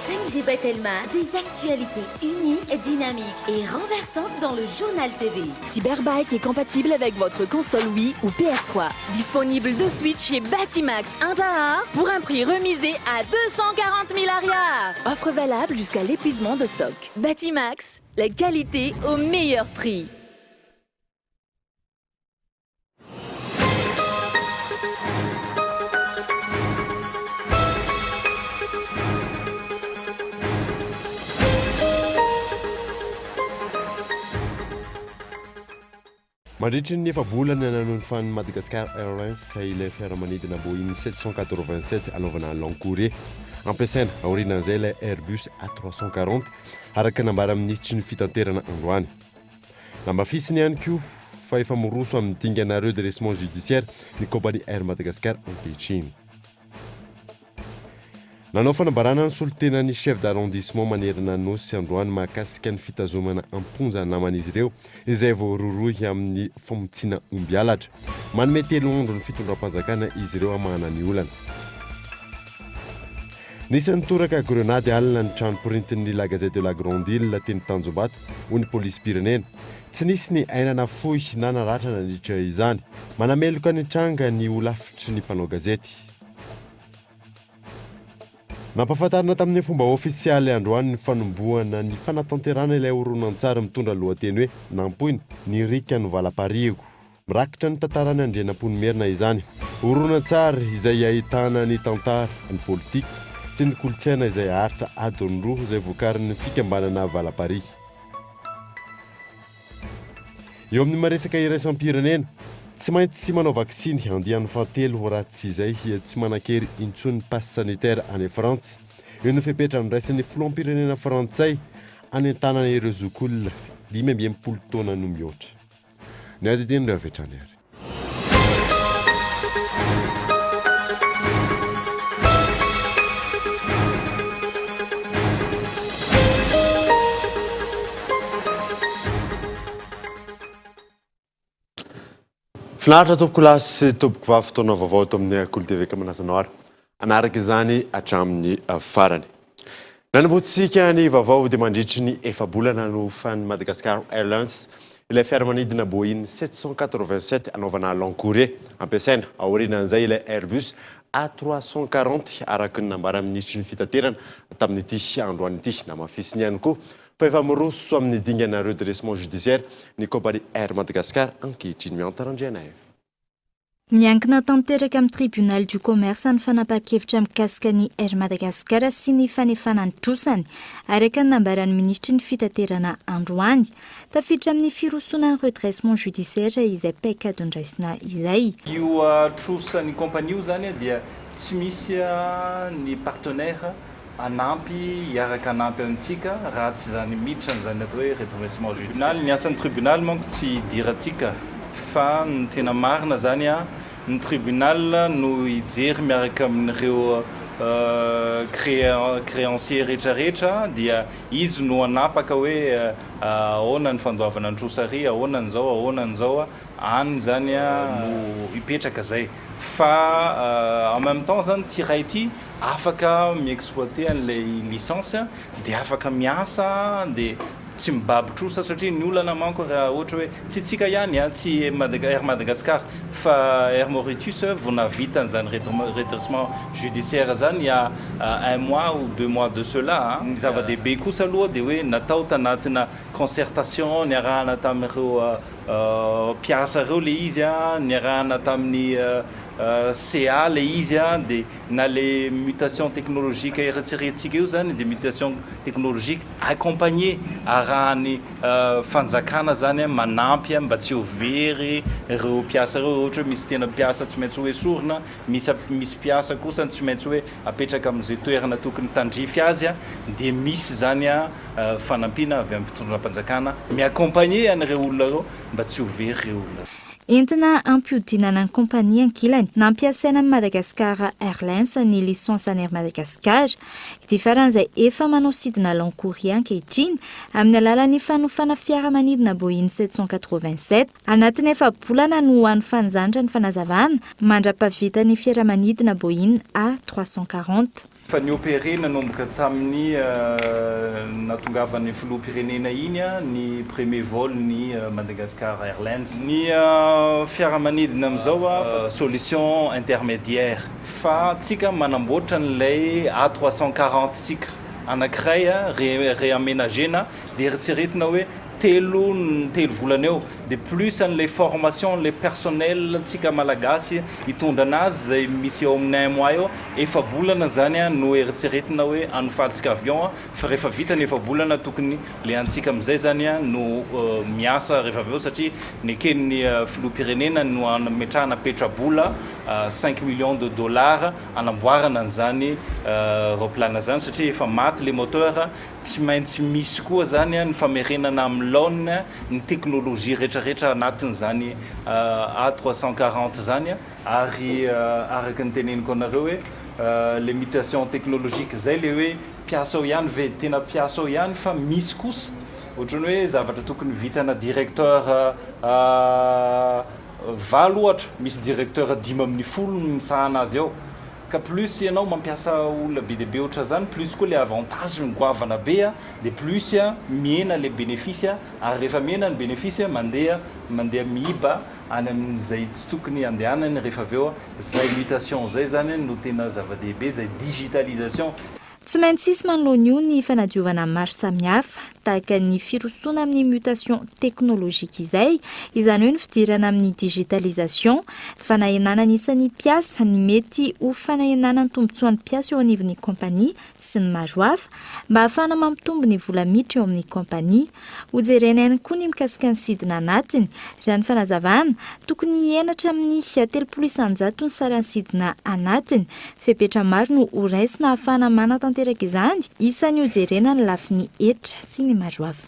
5G Batelma, des actualités uniques, dynamiques et renversantes dans le journal TV. Cyberbike est compatible avec votre console Wii ou PS3. Disponible de suite chez Batimax Intaha pour un prix remisé à 240 000 arrières. Offre valable jusqu'à l'épuisement de stock. Batimax, la qualité au meilleur prix. Mandritra ny efa-bolana nanonofany Madagascar Airlines ilay fiaramanidina Boeing 787 anaovana Lankouré ampiasaina aorianan'izay ilay Airbus A340 araka nambara ministry ny fitanterana androany. Nambafisiny ihany koa fa efa miroso amin'ny dingana redressement judiciaire ny compagnie Air Madagascar ankehitriny. Nanao fanambarana ny solotenan'ny chef d'arrondissement manerana nosy androany mahakasika ny fitazomana amponja naman'izy ireo izay voarorohy amin'ny famotsiana ombialatra. Manome 3 andro ny fitondram-panjakana izy ireo amahana ny olana. Nisy nitoraka grenady alina ny trano printin'ny La Gazette de la Grande Île teny Tanjombato ho ny polisy pirenena. Tsy nisy ny ainana fohy na naratra nandritra izany. Manameloka ny tranga ny olafitry ny mpanao gazety. Nampahafantarina tamin'ny fomba ofisialy androany ny fanombohana ny fanatanterana ilay horonan-tsary mitondra lohateny hoe nampoina ny rika ny valaparigo. Mirakitra ny tantarany andrianam-ponimerina izany. Horonan-tsary izay ahitana ny tantara, ny politika sy ny kolotsaina izay haritra adiny roa izay vokarin'ny fikambanana valapari. Eo amin'ny maresaka iraisam-pirenena, tsy maintsy tsy manao vaksiny andian'ny fahatelo raha tsy izay tsy manakery intsony passe sanitaire any France. Eo ny fepetra ny raisin'ny filoham-pirenena frantsay anentanana ireo zokolona 5 taona no mihoatra. Ny adidiny ireo avetrany ary. Finaritra tompoko lahy sy tompoko vavy fotoana vaovao eto amin'ny Akolo TV Manasanoara. Anaraka izany hatramin'ny farany. Nanamboatsika ny vaovao dia mandritry ny efa-bolana nofany Madagascar Airlines ilay fiaramanidina Boeing 787 anaovana Lankouré ampiasaina aorianan'izay ilay Airbus A340 araka ny nambara ministry ny fitanterana tamin'ity androany ity. Namafisiny ihany koa fa efa miroso amin'ny dingana redressement judiciaire ny compagnie Air Madagascar ankehitriny miantarandriana eva. Miankina tanteraka amin'ny tribunal du commerce ny fanapa-kevitra mikasika ny Air Madagascar sy ny fanefanany trosany araka ny nambaran'ny ministry ny fitaterana androany tafiditra amin'ny firosona ny redressement judiciaire izay paikadondraisina izay. Io trosan'ny compagnie io zany dia tsy misy ny partenaire anampy iaraka anampy amintsika raha tsy zany miditra zany atao hoe redressement judiciaire. Ny asan'ny tribunal manko tsy idiratsika fa ny tena marina zany ny tribunal no ijery miaraka amin'ireo créancier rehetrarehetra dia izy no anapaka hoe ahoana ny fandoavana ny trosary, ahoana n'izao any zany no ipetraka zay. Fa en même temps zany ty raha ity afaka mi-exploiter an'ilay licence dia afaka miasa dia tsy mibaby trosa satria ny olana manko raha ohatra hoe tsy tsika ihany tsy Air Madagascar fa Air Mauritius vao navita an'izany redressement judiciaire zany il y a 1 mois ou 2 mois de cela. Ny zava-dehibe kosa aloha dia hoe natao tanatina concertation niarahana tamin'ireo mpiasa ireo le izy niarahana tamin'ny CA le izy dia na le mutation technologique eritreretintsika io zany dia mutation technologique accompagné arahany fanjakana zany manampy mba tsy ho very ireo mpiasa ireo ohatra misy tena mpiasa tsy maintsy hoe sorona misy mpiasa kosa tsy maintsy hoe apetraka amin'izay toerana tokony tandrify azy dia misy zany fanampiana avy amin'ny fitondram-panjakana mi-accompagné an'ireo olona ireo mba tsy ho very ireo olona. entina ampiodinana ny kompania ankilany nampiasaina amin'ny Madagasikara Airlines ny lisansany Air Madagascar dia faran'izay efa manao sidina Lankoria ankehitriny amin'ny alalan'ny fanofana fiaramanidina Boeing 787 anatin'ny efa-bolana no an'ny fanjanitra ny fanazavana mandra-pavita ny fiaramanidina Boeing A340. Fa niopéré nanomboka tamin'ny natongavan'ny filoham-pirenena iny ny premier vol ny Madagascar Airlines. Ny fiaramanidina amin'izao solution intermédiaire fa tsika manamboatra n'ilay A340 tsika anankiray réaménagena dia eritseretina hoe telo volana eo de plus an'ilay formation les personnel tsika malagasy hitondra anazy zay misy eo amin'ny 1 mois eo efa bolana zany no eritseretina hoe anofatsika avion fa rehefa vita ny efa bolana tokony le antsika amizay zany no miasa rehefa aveo satria ny kenin'ny filoham-pirenena no ametrahana petrabola 5 millions de dollars anamboarana an'izany roplana zany satria efa maty le moteur tsy maintsy misy koa zany ny famerenana amin'ny laune ny teknolojia rehetrarehetra anatin'izany A340 zany ary araka ny teneniko anareo hoe les mutations technologiques zay le hoe piasa ao ihany ve tena piasa ao ihany fa misy kosa ohatrany hoe zavatra tokony vitana directeur valo ohatra misy directeur 10 misahana azy ao ka plus ianao mampiasa olona be deabe ohatra zany plus koa le avantage migoavana be de plus miena le bénéfice ary rehefa miena ny bénéfice mandeha miba any amin'izay tsy tokony andehanany rehefa aveo zay mutation zay zany no tena zava-dehibe zay digitalisation. Tsy maintsy isy manoloana io ny fanadiovana maro samihafa tahaka ny firosoana amin'ny mutation teknolojika izany hoe ny fidirana amin'ny digitalisation fanahenana isan'ny mpiasa ny mety ho fanahenana ny tombotsoan'ny mpiasa eo anivon'ny kompania sy ny maro hafa mba ahafahana mampitombo ny vola miditra eo amin'ny kompania ho jerena ihany koa ny mikasika ny sidina anatiny raha ny fanazavana tokony hienatra amin'ny 300 ny saran'ny sidina anatiny fepetra maro no ho raisina ahafahana manatanteraka izany isan'ny hojerena ny lafin'ny etra sy ny maro hafa.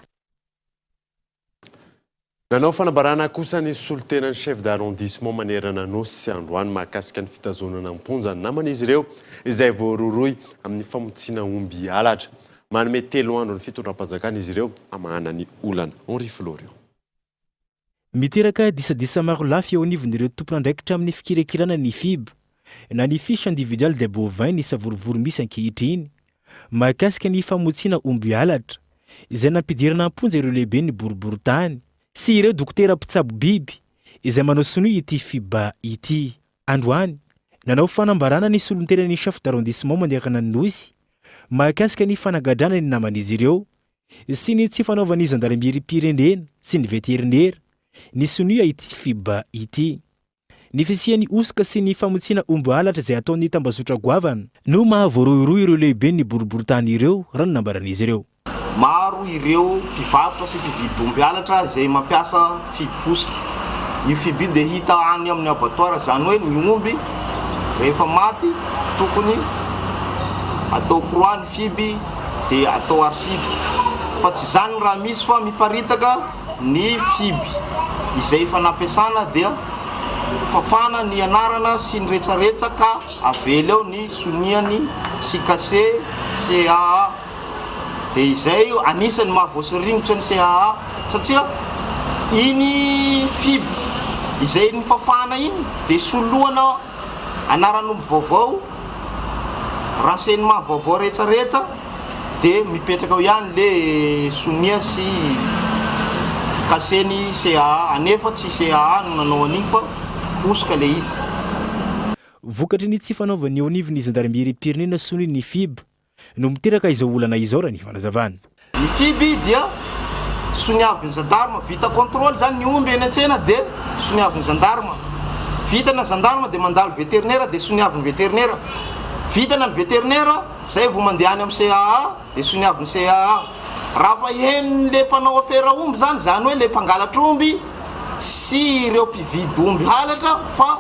Nanao fanambarana kosa ny solotenan'ny chef d'arrondissement manerana nosy sy androany mahakasika ny fitazonana amponja ny namana izy ireo izay voaroroy amin'ny famotsiana omby halatra. Manome 3 andro ny fitondram-panjakana izy ireo amahana ny olana. Henri Florio. Miteraka disadisa maro lafy eo anivon'ireo tompon'andraikitra amin'ny fikirakirana ny FIB na ny fiche individuelle des bovins ny savorovoro misy ankehitriny mahakasika ny famotsiana omby halatra izay nampidirana amponja ireo lehibe ny boriboritany sy ireo dokotera mpitsabo biby izay manao sonoy ity FIBA ity. Androany nanao fanambarana ny solontenan'ny chef d'arrondissement mandeakana ny nosy mahakasika ny fanagadrana ny naman'izy ireo sy ny tsy fanaovana izandaram-pirenena sy ny veterinera ny sonoy ity FIBA ity. Ny fisiany osika sy ny famotsiana omby halatra izay ataon'ny tambazotra goavana no mahavoarohirohy ireo lehibe ny boriboritany ireo raha ny nambaran'izy ireo. Maro ireo mpivarotra sy mpividy omby halatra izay mampiasa FIB osika. Io FIB dia hita any amin'ny abattoir zany hoe ny omby rehefa maty tokony atao croix ny FIB dia atao archive fa tsy zany raha misy fa miparitaka ny FIB izay efa nampiasana dia fafana ny anarana sy ny retsaretsa ka avela eo ny soniany sikase CAA dia izay anisany mahavoasarignitra ny CAA satria iny FIB izay ny fafana iny dia soloana anaran'omby vaovao renseignement vaovao retsaretsa dia mipetraka ao ihany le sonia sy kaseny CAA anefa tsy CAA no nanao an'iny fa osika le izy. Vokatry ny tsy fanaovany eo anivon'ny izandaram-pirenena sony ny FIB no miteraka izao olana izao raha ny fanazavana. Ny FIB dia soniavin'ny gendarme vita contrôle zany ny omby eny an-tsena dia soniavin'ny gendarme. Vitana gendarme dia mandalo vétérinaire dia soniavin'ny vétérinaire. Vitana ny vétérinaire zay vao mandehany amin'ny CAA dia soniavin'ny CAA. Raha fa hen'ny mpanao affaire omby zany hoe le mpangalatra omby sy ireo mpividy omby halatra fa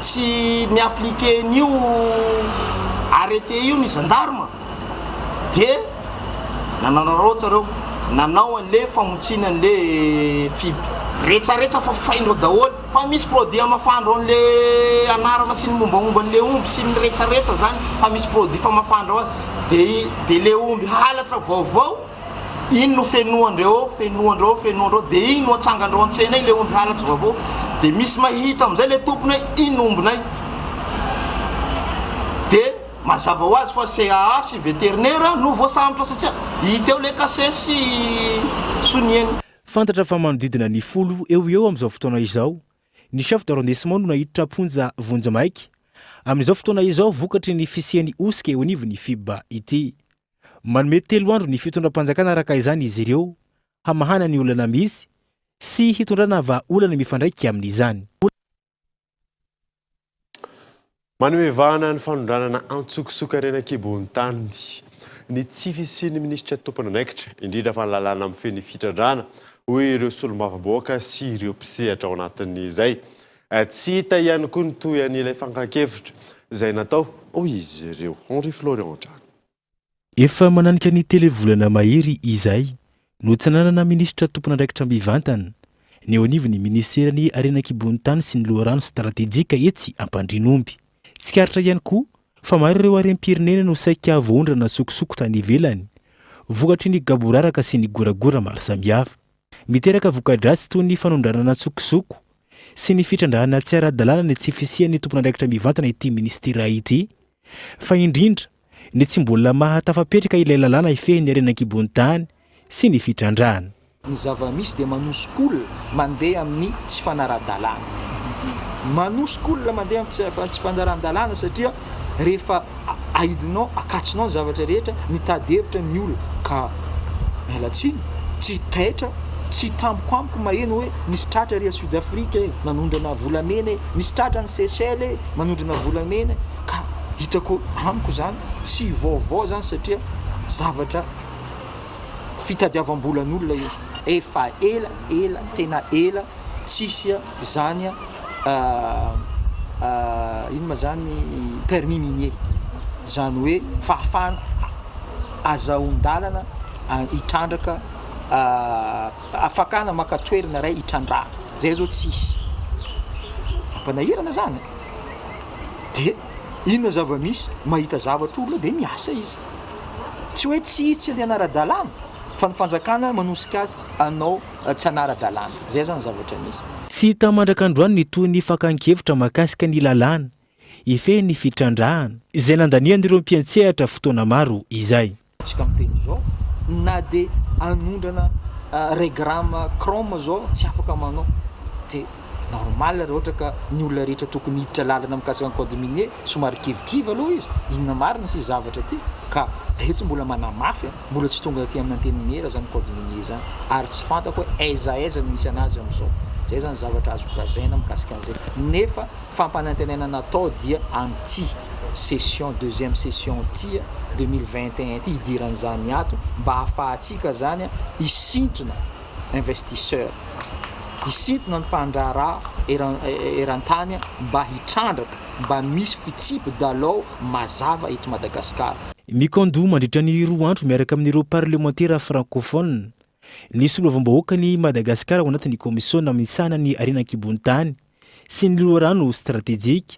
tsy mi-appliquer n'io arrêté io ny gendarme dia nananarao tsareo nanao an'le famotsiana an'le FIB retsaretsa fa faindreo daholo fa misy produit amafandro an'le anarana sy ny mombamomba an'le omby sy ny retsaretsa zany fa misy produit fa mafandro azy de le omby halatra vaovao iny no fenoandreo de iny no atsangandreo an-tsena iny le omby halatra vaovao de misy mahita am'izay le tompony hoe iny ombinay de mazava ho azy fa CAA sy vétérinaire no voasambotra satria hita eo le kase sy sonieny. Fantatra fa manodidina ny 10 eo amin'izao fotoana izao ny chef d'arrondissement no nahiditra ponja Vonjamaiky amin'izao fotoana izao vokatry ny fisiany osika eo anivony FIB ity. Manome 3 andro ny fitondram-panjakana araka izany izy ireo hamahana ny olana misy sy hitondrana vahaolana mifandraiky amin'izany. Manomevahana ny fanondranana antsokosokarena kibon-tany ny tsy fisian'ny ministra tompony anaikitra indrindra fa ny lalàna amin'ny feny fitrandrana hoe ireo solombavamboaka sy ireo mpisehatra ao anatin'izay. Tsy hita ihany koa ny toy an'ilay fankakevitra izay natao ho izy ireo. Henri Florian Drano. Efa mananika ny televolana mahery izay no tsananana ministra tompony andraikitra mivantana ny eo anivony ministerany arenan-kibon-tany sy ny loharano stratéjika etsy Ampandrinomby. Tsy karitra ihany koa fa maro ireo harem-pirenena no saika voondrana sokosoko tany ivelany vokatry ny gaboraraka sy ny goragora maro samihafa. Miteraka voka-dratsy toy ny fanondranana sokosoko sy ny fitrandrahana tsy ara-dalàna ny tsy fisian'ny tompony andraikitra mivantana ity ministera ity fa indrindra ny tsy mbola mahatafapetraka ilay lalàna ifehin'ny arenan-kibon-tany sy ny fitrandrahana. Ny zava-misy dia manosok'olona mandeha amin'ny tsy fanara-dalàna. Manosok'olona mandeha amin'ny tsy fanara-dalàna satria rehefa aidinao akatsinao ny zavatra rehetra mitady hevitra ny olona ka mialatsiny tsy taitra tsy tampokampoka maheno hoe misy tratra ry a Sud-Afrique manondrana volamena, misy tratra ny Seychelles manondrana volamena ka hitako amiko zany tsy vaovao zany satria zavatra fitadiavam-bolan'olona io efa ela tena ela tsisy zany ino ma zany permis minier zany hoe fahafana azahoan-dalana hitrandraka afakana maka toerana ray hitrandrana zay zao tsisy ampanahirana zany de inona zava-misy mahita zavatra olona de miasa izy tsy hoe tsy le anara-dalàna fa ny fanjakana manosika azy anao tsy anara-dalàna zay zany zavatra misy. Tsy hita mandrakandroany ny toy ny fakan-kevitra mahakasika ny lalàna ifehy ny fitrandrahana izay nandanian'ireo mpiantsehatra fotoana maro izay. Tsika miteny zao na de anondrana regrama chrome zao tsy afaka manao de normal raha ohatra ka ny olona rehetra tokony hiditra lalana mikasika ny code minier somary kivikiva aloha izy inona marina ty zavatra ty ka eto mbola manamafy mbola tsy tonga aty amin'ny anteny miniera zany code minier zany ary tsy fantako hoe aiza misy anazy am'izao zay zany zavatra azo lazaina mikasika an'izay nefa fampanantenana natao dia anty session deuxième session ty 2021 ty idiran'izany ato mba hahafahatsika zany isintona investisseur isintona ny mpandraraha eran-tany mba hitrandraka mba misy fitsipy dalao mazava eto Madagasikara. Mikando mandritra ny 2 andro miaraka amin'ireo parlementaire francophone ny solovam-bahoaka ny Madagasikara ao anatin'ny komisiona misana ny arenan-kibon-tany sy ny loharano stratéjika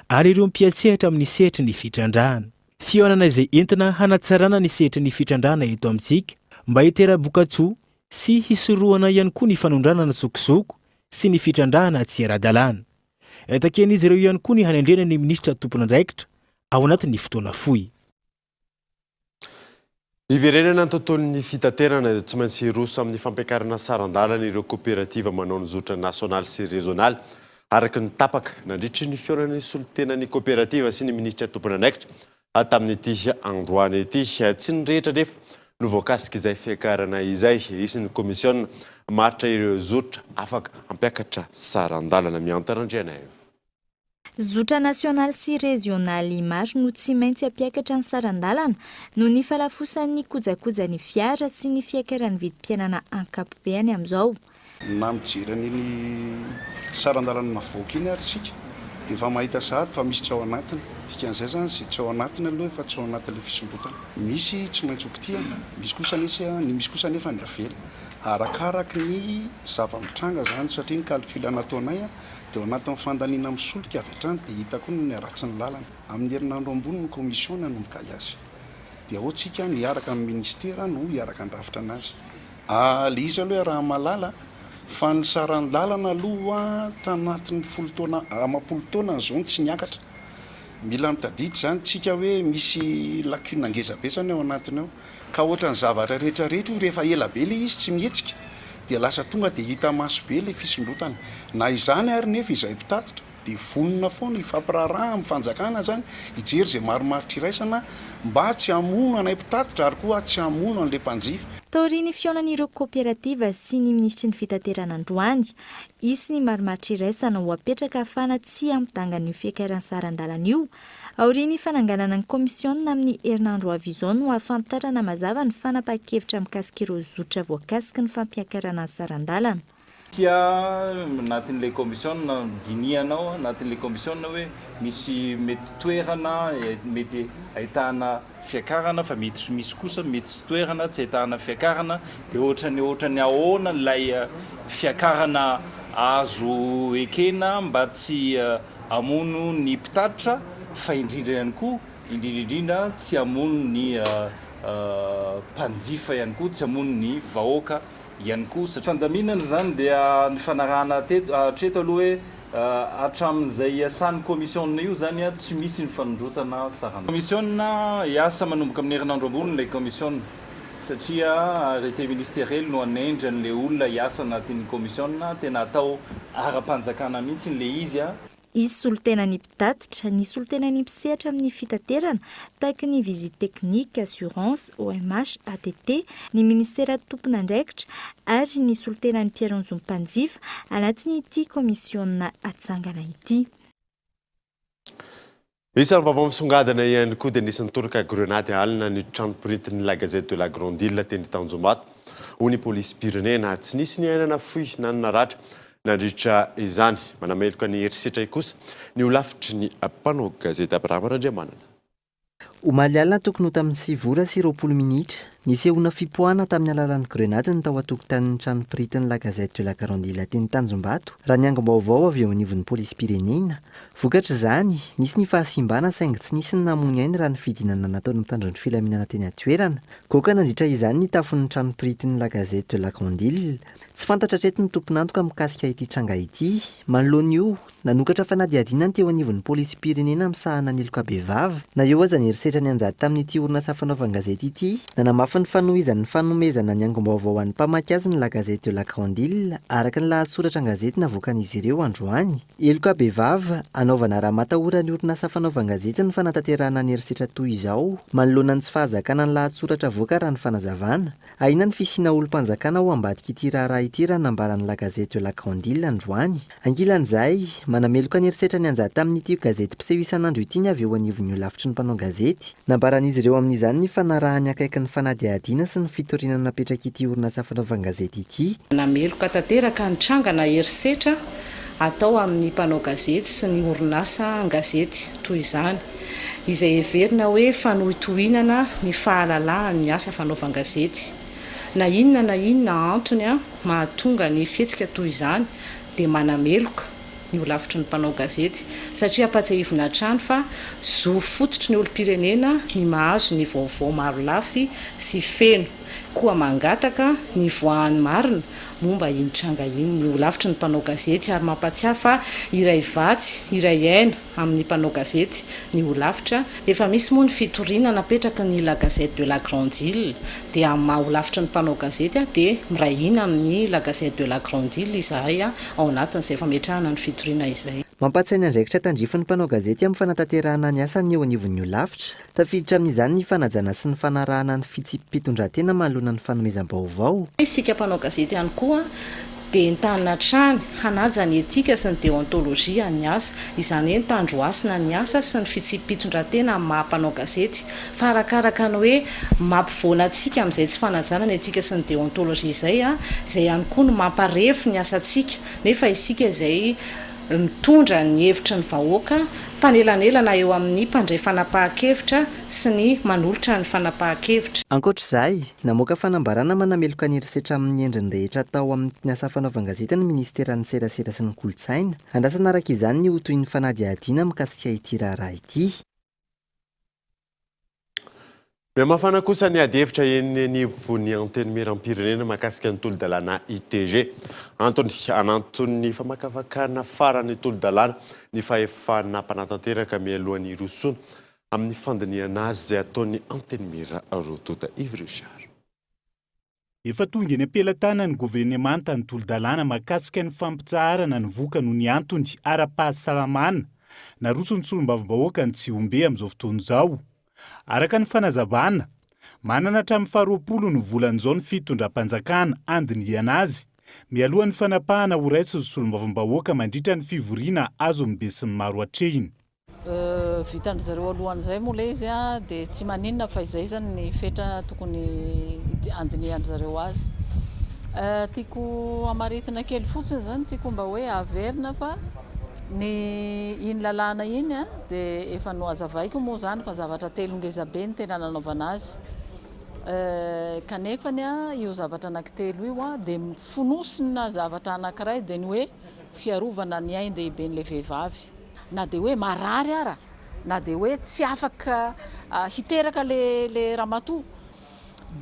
ary ireo mpiatsehatra amin'ny sehatry ny fitrandrahana. Fihaonana izay entina hanatsarana ny sehatry ny fitrandrahana eto amintsika mba hitera-bokatsoa sy hisorohana ihany koa ny fanondranana sokosoko sy ny fitrandrahana tsy ara-dalàna. Taken'izy ireo ihany koa ny hanendrena ny ministra tompony andraikitra ao anatin'ny fotoana fohy. Iverenana ny tontolon'ny fitaterana tsy maintsy roso amin'ny fampiakarana saran-dalana ireo kooperativa manao ny zotra nasionaly sy régional araka ny tapaka nandritry ny fihaonan'ny solotenan'ny kooperativa sy ny ministra tompony andraikitra tamin'ity androany ity tsy ny rehetra nefa no voakasika izay fiakarana izay isin'ny komisiona maritra ireo zotra afaka ampiakatra saran-dalana miantarandriana eo. Zotra nasionaly sy régionaly maro no tsy maintsy ampiakatra ny saran-dalana no ny falafosan'ny kojakojan'ny fiara sy ny fiakaran'ny vidim-piainana ankapobeny amin'izao. Na mijeran'iny saran-dalana mavoaka iny ary tsika dia efa mahita sahady fa misy tsy ao anatiny dikan'izay zany zay tsy ao anatiny aloha efa tsy ao anatin'ilay fisombotana misy tsy maintsy hokitia misy kosa nefa ny avela arakaraky ny zava-mitranga zany satria ny calcul nataonay dia anatin'ny fandaniana misolika avy hatrany dia hita koa ny aratsy ny lalana amin'ny herinandro ambony ny komision nanomboka azy dia ohatsika niaraka amin'ny ministera no hiaraka andrafitra anazy le izy aloha raha malala fa ny saran'ny lalana aloha tanatin'ny folo taona amapolo taona zao tsy niakatra mila mitadity zany tsika hoe misy lacune ngeza be zany ao anatiny ao ka ohatra ny zavatra rehetrarehetra io rehefa ela be le izy tsy mihetsika dia lasa tonga dia hita maso be le fisondrotany na izany ary nefa izay mpitatitra dia vonona foana ifampiraraha amin'ny fanjakana zany hijery zay maromaritra iraisana mba tsy hamono anay mpitatitra ary koa tsy hamono an'ilay mpanjifa. Taoriany fionan'ireo kooperativa sy ny ministry ny fitaterana Androany isy ny marimaritra iraisana ho apetraka ahafana tsy ampitangana io fiakaran'ny saran-dalana io. Aoriany fananganana ny komisiona amin'ny herinandro avy izao no ahafantarana mazava ny fanapa-kevitra mikasika ireo zotra voakasiky ny fampiakarana ny saran-dalana. Tia anatin'ilay komisiona dinianao anatin'ilay komisiona hoe misy mety toerana mety ahitana fiakarana fa mety misy kosa mety sy toerana tsy ahitana fiakarana dia ohatrany ahoana ilay fiakarana azo ekena mba tsy hamono ny mpitatitra fa indrindra ihany koa indrindra tsy hamono ny mpanjifa ihany koa tsy hamono ny vahoaka ihany koa satria fandaminana zany dia ny fanarahana hatreto aloha hoe hatramin'izay asan'ny komisiona io zany tsy misy ny fanondrotana sarana. Komisiona hiasa manomboka amin'ny herinandro ambony ilay komisiona satria arrêté ministériel no anendry an'ilay olona hiasa anatin'ny komisiona tena atao ara-panjakana mihitsy n'ilay izy Izy solotena ny mpitatitra, ny solotena ny mpisehatra amin'ny fitaterana, tahaka ny visite technique, assurance, OMH, ATT, ny ministera tompona andraikitra, ary ny solotena ny mpiaronjo mpanjifa anatin'ny ity komisiona atsangana ity. Isan'ny vaovao misongadina ihany koa dia nisy nitoroka grenady alina ny tranoporitiny la Gazette de la Grande Île teny Tanjombato. Hoy ny polisy pirenena tsy nisy ny ainana fohy na ny naratra nandritra izany manameloka ny herisetra kosa ny olafitry ny mpanao gazety Abraham Randriamanana. Omaly alina tokony ho tamin'ny 7 sy 20 minitra nisehona fipoahana tamin'ny alalan'ny grenady ny tao an-tokotanin'ny tranoporitiny la Gazette de la Grande Île teny Tanjombato raha ny angom-baovao avy eo anivon'ny polisy pirenena. Vokatra izany nisy ny fahasimbana saingy tsy nisy ny namony ainy raha ny fidinana nataony mitandro ny filaminana teny an-toerana. Goka nandritra izany ny tafon'ny tranoporitiny la Gazette de la Grande Île. Tsy fantatra hatreto ny tompon'antoka mikasika ity tranga ity. Manoloana io nanokatra fanadihadiana teo anivon'ny polisy pirenena misahana Neloka Bevava na eo aza ny herisetra ny anjady tamin'ity orinasa fanaovan-gazety ity nanamafy ny fanohizany ny fanomezana ny angom-baovao an'ny mpamaky azy ny la Gazette de la Grande Île araka ny lahatsoratra an-gazety navoakan'izy ireo androany. Neloka Bevava anaovana raha matahora ny orinasa fanaovan-gazety ny fanatanterahana ny herisetra toy izao manoloana ny tsy fahazakana ny lahatsoratra voaka raha ny fanazavana. Ahina ny fisiana olo-mpanjakana ho ambadika ity raharaha ity raha nambaran'ny la Gazette de la Grande Île androany. Ankilan'izay manameloka ny herisetra ny anjady tamin'ity gazety mpiseho isan'andro ity ny avy eo anivon'ny olafitry ny mpanao gazety. Nambaran'izy ireo amin'izany ny fanarahany akaiky ny fanadihadiana sy ny fitorinana napetraka ity orinasa fanaovan-gazety ity. Nameloka tanteraka ny trangana herisetra atao amin'ny mpanao gazety sy ny orinasa gazety toy izany izay heverina hoe fanohitohinana ny fahalalahan'ny asa fanaovan-gazety. Na inona antony mahatonga ny fihetsika toy izany dia manameloka ny olafitry ny mpanao gazety satria ampatsahivina trano fa zo fototry ny olo-pirenena ny mahazo ny vaovao maro lafy sy feno koa mangataka ny voahan'ny marina momba iny tranga iny. Ny olafitry ny mpanao gazety ary mampatsiahy fa iray vatsy iray aina amin'ny mpanao gazety ny olafitra efa misy moa ny fitoriana napetraka ny la Gazette de la Grande Île dia amin'ny maha olafitry ny mpanao gazety dia mirahina amin'ny la Gazette de la Grande Île izahay ao anatin'izay fametrahana ny fitoriana izay. Mampatsiahy ny andraikitra tandrifan'ny mpanao gazety amin'ny fanatanterahana ny asany eo anivon'ny olafitra. Tafiditra amin'izany ny fanajana sy ny fanarahana ny fitsipitondratena manoloana ny fanomezam-baovao. Isika mpanao gazety ihany koa dia entanina trany hanaja ny etika sy ny deontolojia ny asa izany hoe tandroasina ny asa sy ny fitsipitondratena amin'ny maha-mpanao gazety fa arakaraka ny hoe mampivoana antsika amin'izay tsy fanajana ny etika sy ny deontolojia izay ihany koa no mamparefo ny asantsika nefa isika izay mitondra ny hevitry ny vahoaka fanelanelana eo amin'ny mpandray fanapahan-kevitra sy ny manolotra ny fanapahan-kevitra. Ankoatr'izay, namoaka fanambarana manameloka ny erisetra amin'ny endriny rehetra tao amin'ny ny asa fanaovan-gazeta ny ministeran'ny serasera sy ny kolotsaina. Andrasana araka izany ny hotoy ny fanadihadiana mikasika ity raharaha ity. Mihamafana kosa ny adihevitra eny nivony anteny miram-pirenena mahakasika ny tolo-dalàna ITG. Anantony famakafakana farany tolo-dalàna ny fahefana mpanatanteraka mialohan'ny Rosoana amin'ny fandiniana azy izay ataon'ny anteny mira Rotota Yves Richard. Efa tonga eny ampelantanany gouvernemanta ny tolo-dalàna mahakasika ny fampitsaharana ny voka noho ny antony ara-pahasalamana na roso ny solombavambahoaka ny tsy ombe amin'izao fotoana izao. Araka ny fanazavana, manana hatramin'ny 20 ny volan'izao ny fitondram-panjakana andiniana azy, mialohan'ny fanapahana ho raisy ny solombavambahoaka mandritra ny fivoriana azo mibe sy ny maro hatrehiny. Vitany zareo alohan'izay moa ilay izy dia tsy maninona fa izay zany ny fetra tokony andiniany zareo azy. Tiako amaritina kely fotsiny zany tiako mba hoe averina fa ny iny lalàna iny dia efa noazavaiko moa zany fa zavatra telongeza be ny tena nanaovana azy. Kanefany io zavatra anankitelo io dia fonosina zavatra anankiray dia ny hoe fiarovana ny ain-dehibe n'ilay vehivavy. Na dia hoe marary ara, na dia hoe tsy afaka hiteraka le ramatoa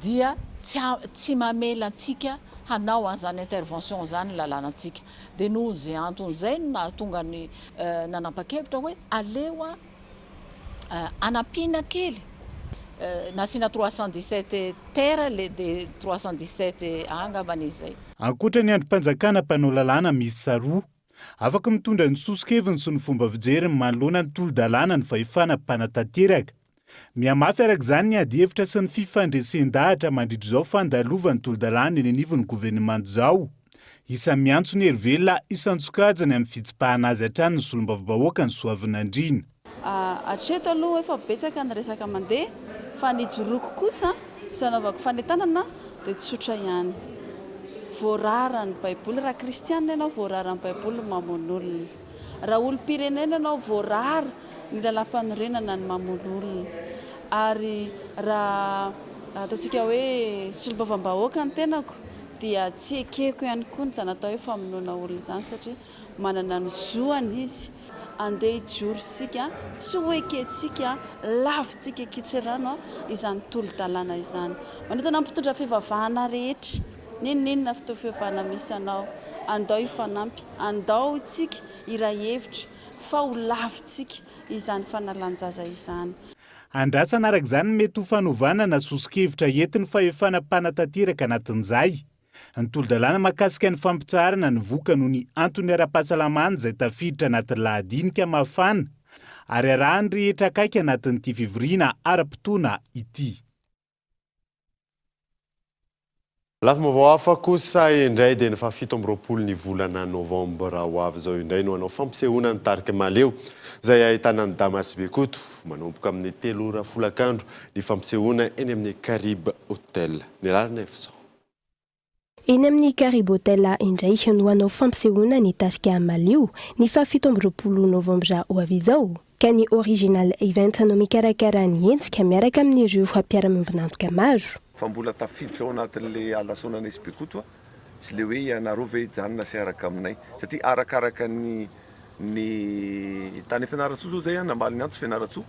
dia tsy mamela antsika hanao an'izany intervention zany lalànantsika. Dia noho izay anton'izay na tonga ny nanapa-kevitra hoe aleo anampiana kely. Nasiana 317 terre dia 317 angaban'izay. Ankoatra ny androm-panjakana mpanao lalàna misy saroa, afaka mitondra ny sosikeviny sy ny fomba fijery manoloana ny tolo-dalàna ny fahefana mpanatanteraka. Mihamafy arak'izany ny adihevitra sy ny fifandresen-dahatra mandritra izao fandalovany tolo-dalàna eny anivon'ny gouvernemanta izao. Isamiantso ny herivelona isan-tsokajany amin'ny fitsipahana azy hatrany ny solombavambahoaka ny soavinandrina. Hatreto aloha efa betsaka ny resaka mandeha fa ny joroako kosa sanaovako fanentanana dia tsotra ihany. Voarara ny baiboly raha kristianina ianao voarara ny baiboly mamon'olona. Raha olom-pirenena ianao voarara ny lalam-panorenana ny mamon'olona. Ary raha ataontsika hoe solombavambahoaka ny tenako dia tsy ekeko ihany koa ny zanatao hoe famonoana olona izany satria manana ny zoany izy. Andeha hijoro sika, tsy ho ekentsika, lavintsika kitserano izany tolo-dalàna izany. Manentana mpitondra fivavahana rehetra, ninona fivavahana misy anao, andao hifanampy, andao itsika iray hevitra, fa ho lavintsika izany fanalan-jaza izany. Andrasana arak'izany mety ho fanovana na sosikevitra entin'ny fahefana mpanatanteraka anatin'izay. Ny tolo-dalàna mahakasika ny fampitsarana ny voka noho ny antony ara-pahasalamana izay tafiditra anatin'ny lahadinika mafana ary arahany rehetra akaiky anatin'ity fivoriana ara-potoana ity. Lafim-baovao hafa kosa indray dia ny 17 ny volana novambra ho avy izao indray no hanao fampisehoana ny tarika maleo izay ahitana ny Damasy Bekoto manomboka amin'ny 3 ora folakandro ny fampisehoana eny amin'ny Caribe Hotel. Ny lalana efizao. Eny amin'ny Caribe Hotel indray no hanao fampisehoana ny tarika maleo ny 17 novambra ho avy izao. Ka ny original event no mikarakara ny hetsika miaraka amin'ireo mpiara-miombonantoka maro. Fa mbola tafiditra ao anatin'ilay alasonan'Esy Bekoto sy le hoe ianareo ve hijanona sy araka aminay satria arakaraka ny tany Fianaratsoa zao zay namaly ny antso Fianaratsoa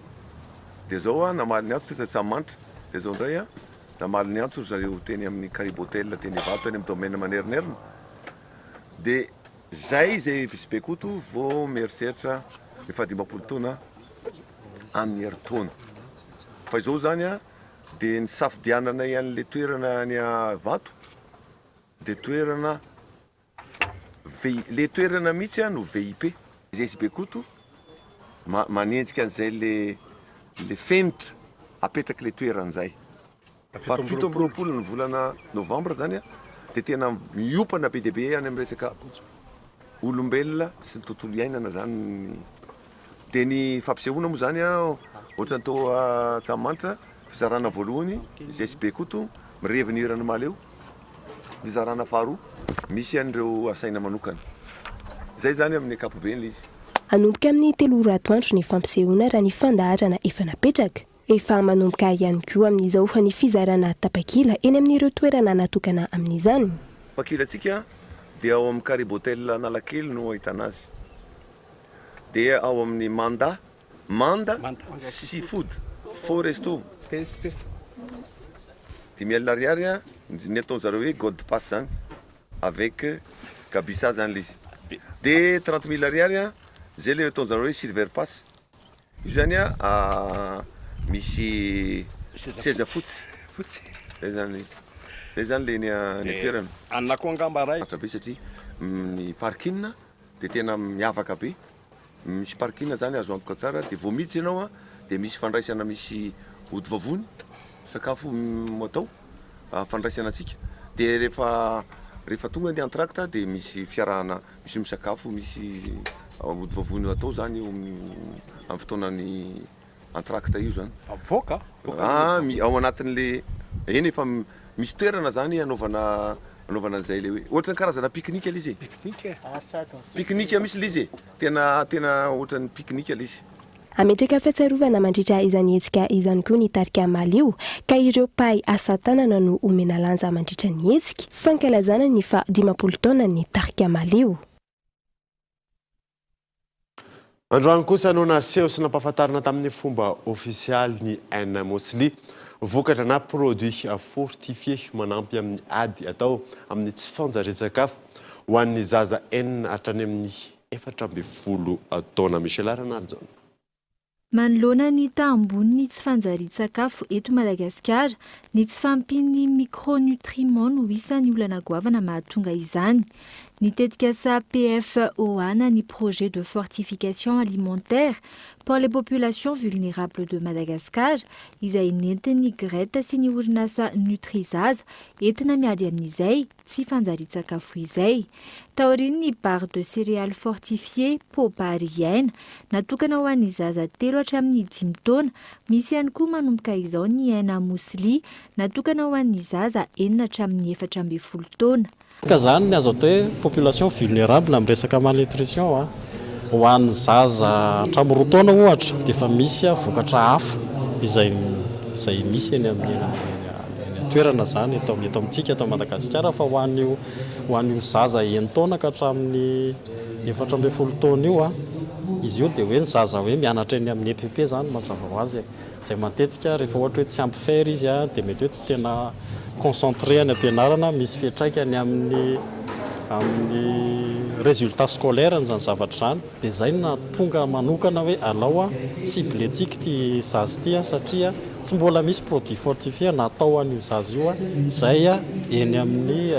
dia zao namaly ny antso Tsamamanitra dia zao indray namaly ny antso zareo teny amin'ny Caribe Hotel teny Vato eny amin'ny domaine Manerinerina dia zay Esy Bekoto vao mieritreritra efa 15 taona amin'ny heritaona fa izao zany dia ny safidianana an'le toerana ny Vato dia toerana le toerana mihitsy no VIP. Esy Bekoto manenjika an'izay le fenitra apetraka le toeran'izay. Fa 17 ny volana novambra zany dia tena miopana be dia be any amin'ny resaka olombelona sy ny tontolo iainana zany. Dia ny fampisehoana moa zany ohatra tao Tsamamanitra fizarana voalohany Esy Bekoto mirevenirana maleo fizarana faharoa misy an'ireo asaina manokana zay zany amin'ny ankapobeny izy. anomboka amin'ny 3 ora atoandro ny fampisehoana raha ny fandaharana efa napetraka. Efa manomboka ihany koa amin'izao fa ny fizarana tapakila eny amin'ireo toerana natokana amin'izany. Pakilatsika dia ao amin'ny Caribotel Analakely no ahitana azy. Dia ao amin'ny Manda Seafood Foresto. 10 000 ariary ny ataon'zareo hoe gold pass zany avec kabisa zany l'izy. Dia 30 000 ariary zay le ataon'zareo hoe silver pass. Io zany misy seza fotsy. Zay zany le ny toerana. Anako angambaray. Be satria ny parking dia tena miavaka be. Misy parking zany azo antoka tsara dia vao miditra ianao dia misy fandraisana misy ody vavony sakafo atao fandraisana antsika dia rehefa tonga ny entracte dia misy fiarahana misy misakafo misy ody vavony atao zany eo amin'ny fotoanany entracte io zany avoka ao anatin'le eny efa misy toerana zany anaovana an'izay le hoe ohatra ny karazana pique-nique izy pique-nique misy lizy tena ohatra ny pique-nique izy. Ametraka fiatsarovana mandritra izany hetsika izany koa ny tarika malio ka ireo mpahay asa tanana no omena lanja mandritra ny hetsika fankalazana ny fa 10 taona ny tarika malio. Androany kosa no naseho sy nampahafantarana tamin'ny fomba ofisialy ny N Mosli vokatra na produit fortifié manampy amin'ny ady atao amin'ny tsy fanjarian-tsakafo ho an'ny zaza enina hatrany amin'ny 14 taona. Michel Aranarjo. Manoloana ny tambony tsy fanjarian-tsakafo eto Madagasikara, ny tsy fampiny micronutriments no isan'ny olana goavana mahatonga izany. Nitetika sa PFOA na ny projet de fortification alimentaire pour les populations vulnérables de Madagascar izay nentin'ny Greta sy ny orinasa Nutrizaza entina miady amin'izay tsy fanjarian-tsakafo izay. Taoriny ny barre de céréales fortifiées Pobarienne natokana ho an'ny zaza 3 hatramin'ny 5 taona, misy ihany koa manomboka izao ny N Mosli natokana ho an'ny zaza 4 hatramin'ny 14 taona. Ka zany ny azo atao hoe population vulnérable amin'ny resaka malnutrition ho an'ny zaza hatramin'ny 2 taona ohatra dia efa misy vokatra hafa izay misy eny amin'ny toerana zany eto amintsika eto Madagasikara fa ho an'io zaza 9 taona ka hatramin'ny 14 taona io izy io dia hoe ny zaza hoe mianatra eny amin'ny EPP zany mazava ho azy izay matetika rehefa ohatra hoe tsy ampy fer izy dia mety hoe tsy tena concentré any ampianarana misy fiatraikany amin'ny résultat scolaire zany zavatra zany dia zay na tonga manokana hoe alao ciblentsika ty zaza ty satria tsy mbola misy produit fortifié natao an'io zaza io zay eny amin'le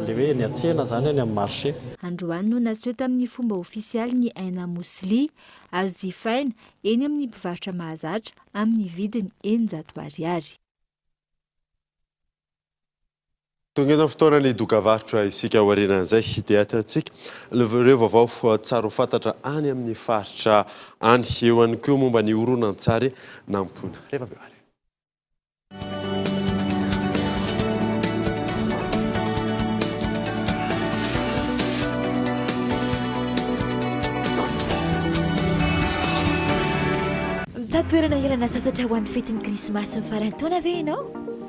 hoe eny an-tsena zany eny amin'ny marché. Androany no naseho tamin'ny fomba ofisialy ny N Mosli azo jifaina eny amin'ny mpivarotra mahazatra amin'ny vidiny 900 ariary. Tongena fotoanany dokavarotra isika aorianan'izay dia atantsika ireo vaovao tsara ho fantatra any amin'ny faritra any eo ihany koa momba ny horonan-tsary nampona. Rehefa be ary. Tatoerana elana sasatra ho an'ny fetin'ny krismasy ny farantaona ve ianao?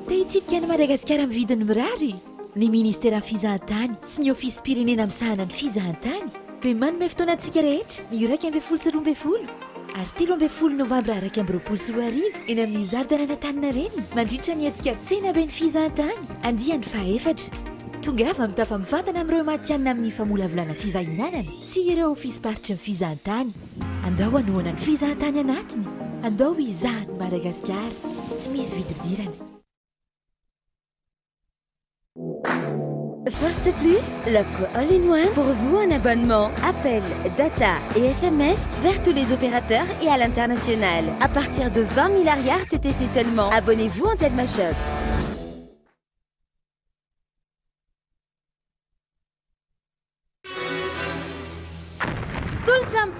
Te hitsidika any Madagasikara amin'ny vidiny mirary? Ny ministera fizahantany sy ny ofisy pirenena misahana ny fizahantany dia manome fotoanantsika rehetra ny 12 sy 12 ary 13 novambra 2024 eny amin'ny zardana n'Antaninarenina mandritra ny hetsika tsena be ny fizahantany andiany faefatra. Tongava amin'ny tafamivantana amin'ireo matianina amin'ny famolavolana fivahinanana sy ireo ofisy paritry ny fizahantany. Andao anoana ny fizahantany anatiny. Andao izahany Madagasikara. Tsy misy vidivirana. First Plus, l'offre all-in-one pour vous en abonnement, appel, data et SMS vers tous les opérateurs et à l'international. À partir de 20 000 ariards TTC seulement. Abonnez-vous en Telma Shop.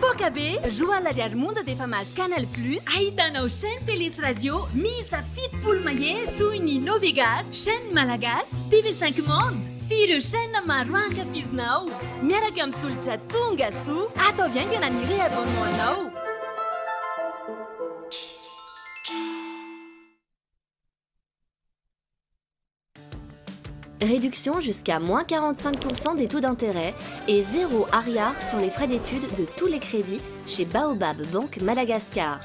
Pokabe, joua l'ariary monda dia efa mahazo Canal Plus, ahitanao chaîne télé sy radio miisa 7 mahery toy ny Novegas, chaîne Malagasy, TV5 Monde sy ireo chaîne maro ankafizinao miaraka amin'ny tolotra tonga soa ataovy aingana ny réabonnement anao. Réduction jusqu'à moins 45% des taux d'intérêt et 0 arrière sur les frais d'études de tous les crédits chez Baobab Banque Madagascar.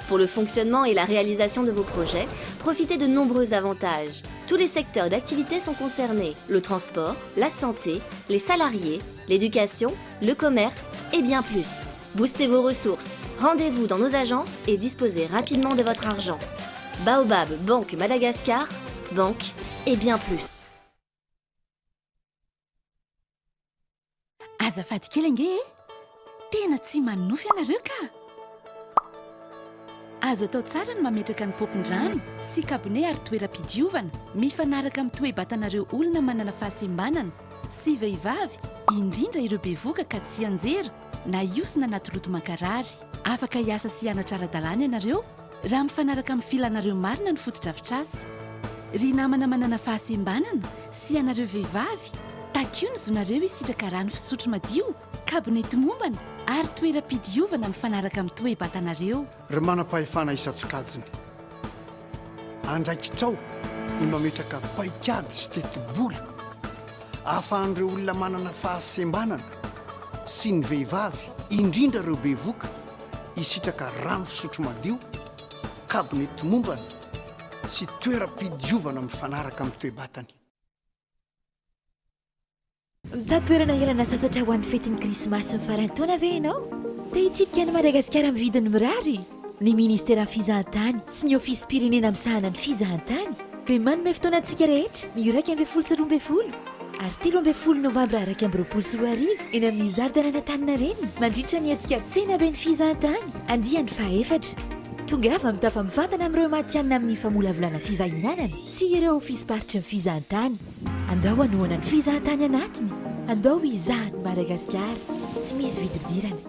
Pour le fonctionnement et la réalisation de vos projets, profitez de nombreux avantages. Tous les secteurs d'activité sont concernés, le transport, la santé, les salariés, l'éducation, le commerce et bien plus. Boostez vos ressources, rendez-vous dans nos agences et disposez rapidement de votre argent. Baobab Banque Madagascar, banque et bien plus. Azafady kely ange tena tsy manofy ianareo ka azo atao tsara ny mametraka ny popon-drano sy kabone ary toeram-pidiovana mifanaraka amin'ny toe-batanareo olona manana fahasembanana sy vehivavy indrindra ireo bevoka ka tsy anjera na iosina anaty loto mankarary afaka hiasa sy hianatra ara-dalàna ianareo raha mifanaraka amin'ny filanareo marina ny fotodrafitrasy ry namana manana fahasembanana sy ianareo vehivavy takio ny zonareo isitraka rano fisotro madio kabonety mombana ary toeram-pidiovana mifanaraka amin'ny toe-batanareo ry manam-pahefana isan-tsokajiny andraikitrao ny mametraka paikady sy tetibola ahafahan'ireo olona manana fahasembanana sy ny vehivavy indrindra ireo bevoka isitraka rano fisotro madio kabonety mombana sy toeram-pidiovana mifanaraka amin'ny toe-batany. Tatoerana helana sasatra ho an'ny fetin'ny krismasy ny farantaona ve ianao? Te hitsidika ny Madagasikara amin'ny vidiny mirary. Ny ministera fizahantany sy ny ofisy pirenena misahana ny fizahantany dia manome fotoanantsika rehetra ny 1 sy 12 ary 13 novambra 2024 eny amin'ny zaridaina Antaninarenina mandritra ny hetsika tsena be ny fizahantany andiany faha-4. Tongava mitafa mivantana amin'ireo matianina amin'ny famolavolana fivahinanana sy ireo ofisy paritra ny fizahantany. Andao anoana ny fizahantany anatiny. Andao izahany Madagasikara. Tsy misy vidividirana.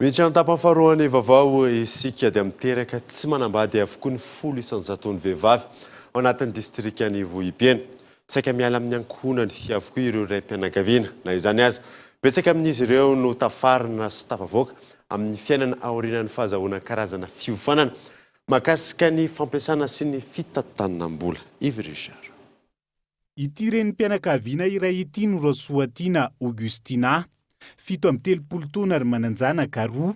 Miditra ny tapany faharoany vaovao isika dia miteraka tsy manambady avokoa ny 100 vehivavy ao anatin'ny distrikany Vohipena. Saika miala amin'ny ankohonany avokoa ireo raim-pianakaviana. Na izany aza, betsaka amin'izy ireo no tafarina sy tafavoaka amin'ny fiainana aorianan'ny fahazahoana karazana fiofanana mahakasika ny fampiasana sy ny fitatanam-bola. Yves Richard. Ity renim-pianakaviana iray ity no Rosoatina Augustina, 17 taona ary mananjanaka 2.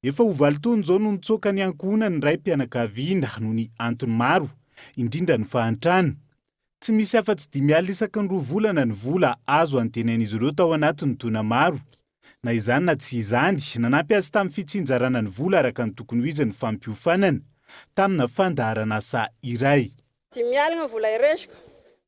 Efa ho 20 taona izao no nitsoaka ny ankohonany raim-pianakaviana noho ny antony maro, indrindra ny fahantrana. Tsy misy afa-tsy 5 isaky-ny 2 volana ny vola azo antenain'izy ireo tao anatin'ny taona maro. Na izany na tsy izany, nanampy azy tamin'ny fitsinjarana ny vola araka ny tokony ho izy ny fampiofanana tamina fandaharana asa iray. 5 alina vola iresiko,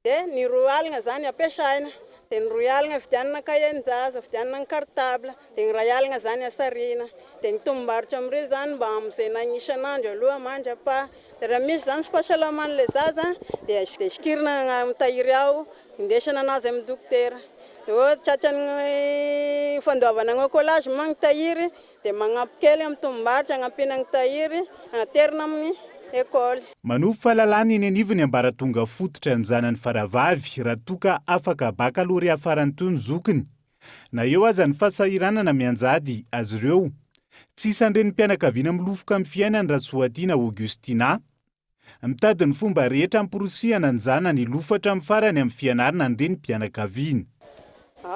dia ny 2 alina zany ampiasaina. Dia ny 2 alina vidianana kahie zaza, vidianana ny cartable, dia ny 2 alina zany asarina. Dia ny tombarotra amin'ireo zany mba amin'izay isan'andro aloha mandra-pa. Dia raha misy zany sy fahasalaman'ilay zaza, dia sikirina mitahiry ao, indesana anazy amin'ny dokotera. Dia ohatra tratrany fandoavana ny collage mangy tahiry, dia magnampy kely amin'ny tombarotra, agnampina ny tahiry, anaterina amin'ny école. Manofy fahalalana eny anivony ambaratonga fototra ny zanany faravavy raha toka afaka bakalorea farany toy ny zokiny. Na eo aza ny fahasahiranana mianjady azy ireo. Tsy isan'ireny mpianakaviana milofoka amin'ny fiainany Rasoatina Augustina. Mitady ny fomba rehetra amporosihana ny zanany lofatra amin'ny farany amin'ny fianarana an'ireny mpianakaviana.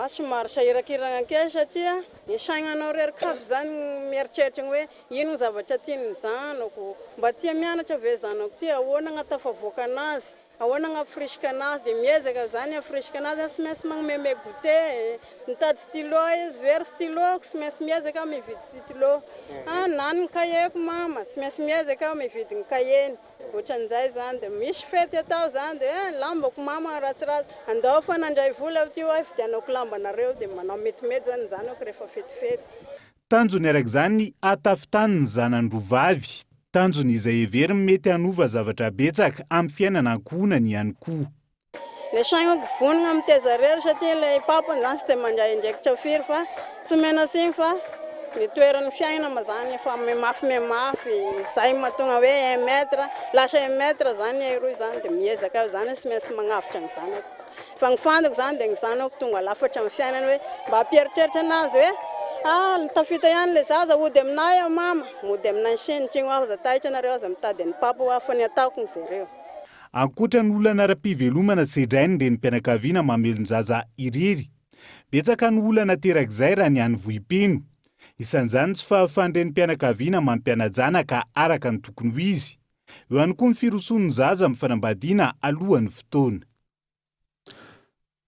Somary sahirakirana kely satria ny sainanao rerikavy zany mieritreritra hoe ino ny zavatra tiany zanako, mba tia mianatra ve zanako ty, ahoana agnatafavoaka anazy, ahoana agnafirisika anazy, dia miezaka zany afirisika anazy, sy maintsy magnome goûter, mitady stylo izy, very stylo, sy maintsy miezaka mividy stylo. Na ny kaheko mama, sy maintsy miezaka mividy ny kaheny. Ohatran'izay zany dia misy fety atao zany dia lambako mama ratsiratsy, andao fa nandray vola ty hoe vidianako lambanareo, dia manao metimety zany zanako rehefa fetifety. Tanjony araka izany atafitaniny zanany rovavy, tanjony izay heveriny mety hanova zavatra betsaka amin'ny fiainana ankohonany ihany koa. le saigna vonona miteza rery satria le papany zany sy te mandray indraikitra firy fa tsy mena siny fa ny toeran'ny fiainana zany efa memafy zay mahatonga hoe 1 mètre lasa 1 mètre zany aroy zany dia miezaka zany sy maintsy magnavitra ny zanako fa ny fantako zany dia ny zanako tonga lafatra amin'ny fiainany hoe mba hampieritreritra anazy hoe tafita ihany le zaza ody aminay mama mody aminay sinitra igny aza taitra nareo aza mitady ny papa hafa ny ataoko zareo. Ankoatra ny olana ara-pivelomana sedrainy reny mpianakaviana mamelony zaza irery. Betsaka ny olana terak'izay raha ny any vohipeno. Isan'izany tsy fahafandrany mpianakaviana mampianajana ka araka ny tokony ho izy. Eo ihany koa ny firoson'ny zaza amin'ny fanambadiana alohan'ny fotoana.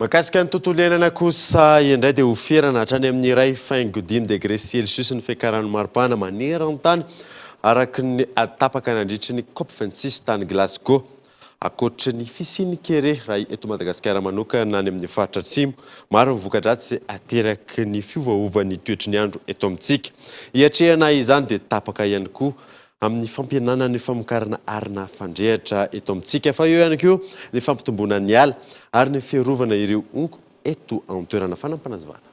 Mahakasika ny tontolo iainana kosa indray dia ho ferana hatrany amin'ny 1.5 degré Celsius ny fiakaran'ny maripana maneran-tany araka ny tapaka nandritry ny COP26 tany Glasgow. Akoatra ny fisiany kere raha eto Madagasikara manokana any amin'ny faritra atsimo, maro ny voka-dratsy ateraky ny fiovaovan'ny toetry ny andro eto amintsika. Hiatrehana izany dia tapaka ihany koa amin'ny fampihenana ny famokarana arina fandrehatra eto amintsika, fa eo ihany koa ny fampitombona ny ala ary ny fiarovana ireo onko eto amin'ny toerana fanampanazavana.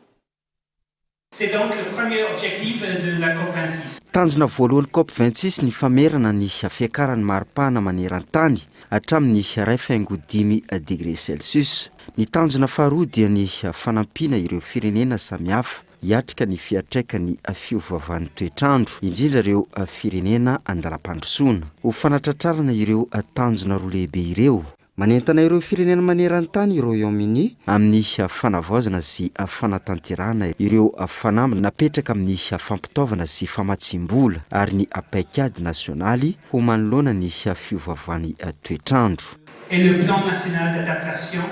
C'est donc le premier objectif de la COP26. Tanjona voalohany COP26 ny famerana ny fiakaran'ny maripana maneran-tany hatramin'ny 1.5 degré Celsius. Ny tanjona faharoa dia ny fanampiana ireo firenena samihafa hiatrika ny fiatraikany fiovaovan'ny toetrandro, indrindra ireo firenena andalam-pandrosoana. Ho fanatratrarana ireo tanjona roa lehibe ireo, manentana ireo firenena maneran-tany Royaume-Uni amin'ny fanavaozana sy fanatanterahana ireo fanamby napetraka amin'ny fampitaovana sy famatsim-bola ary ny paikady nasionaly ho manoloana ny fiovaovan'ny toetrandro. Et le plan national d'adaptation.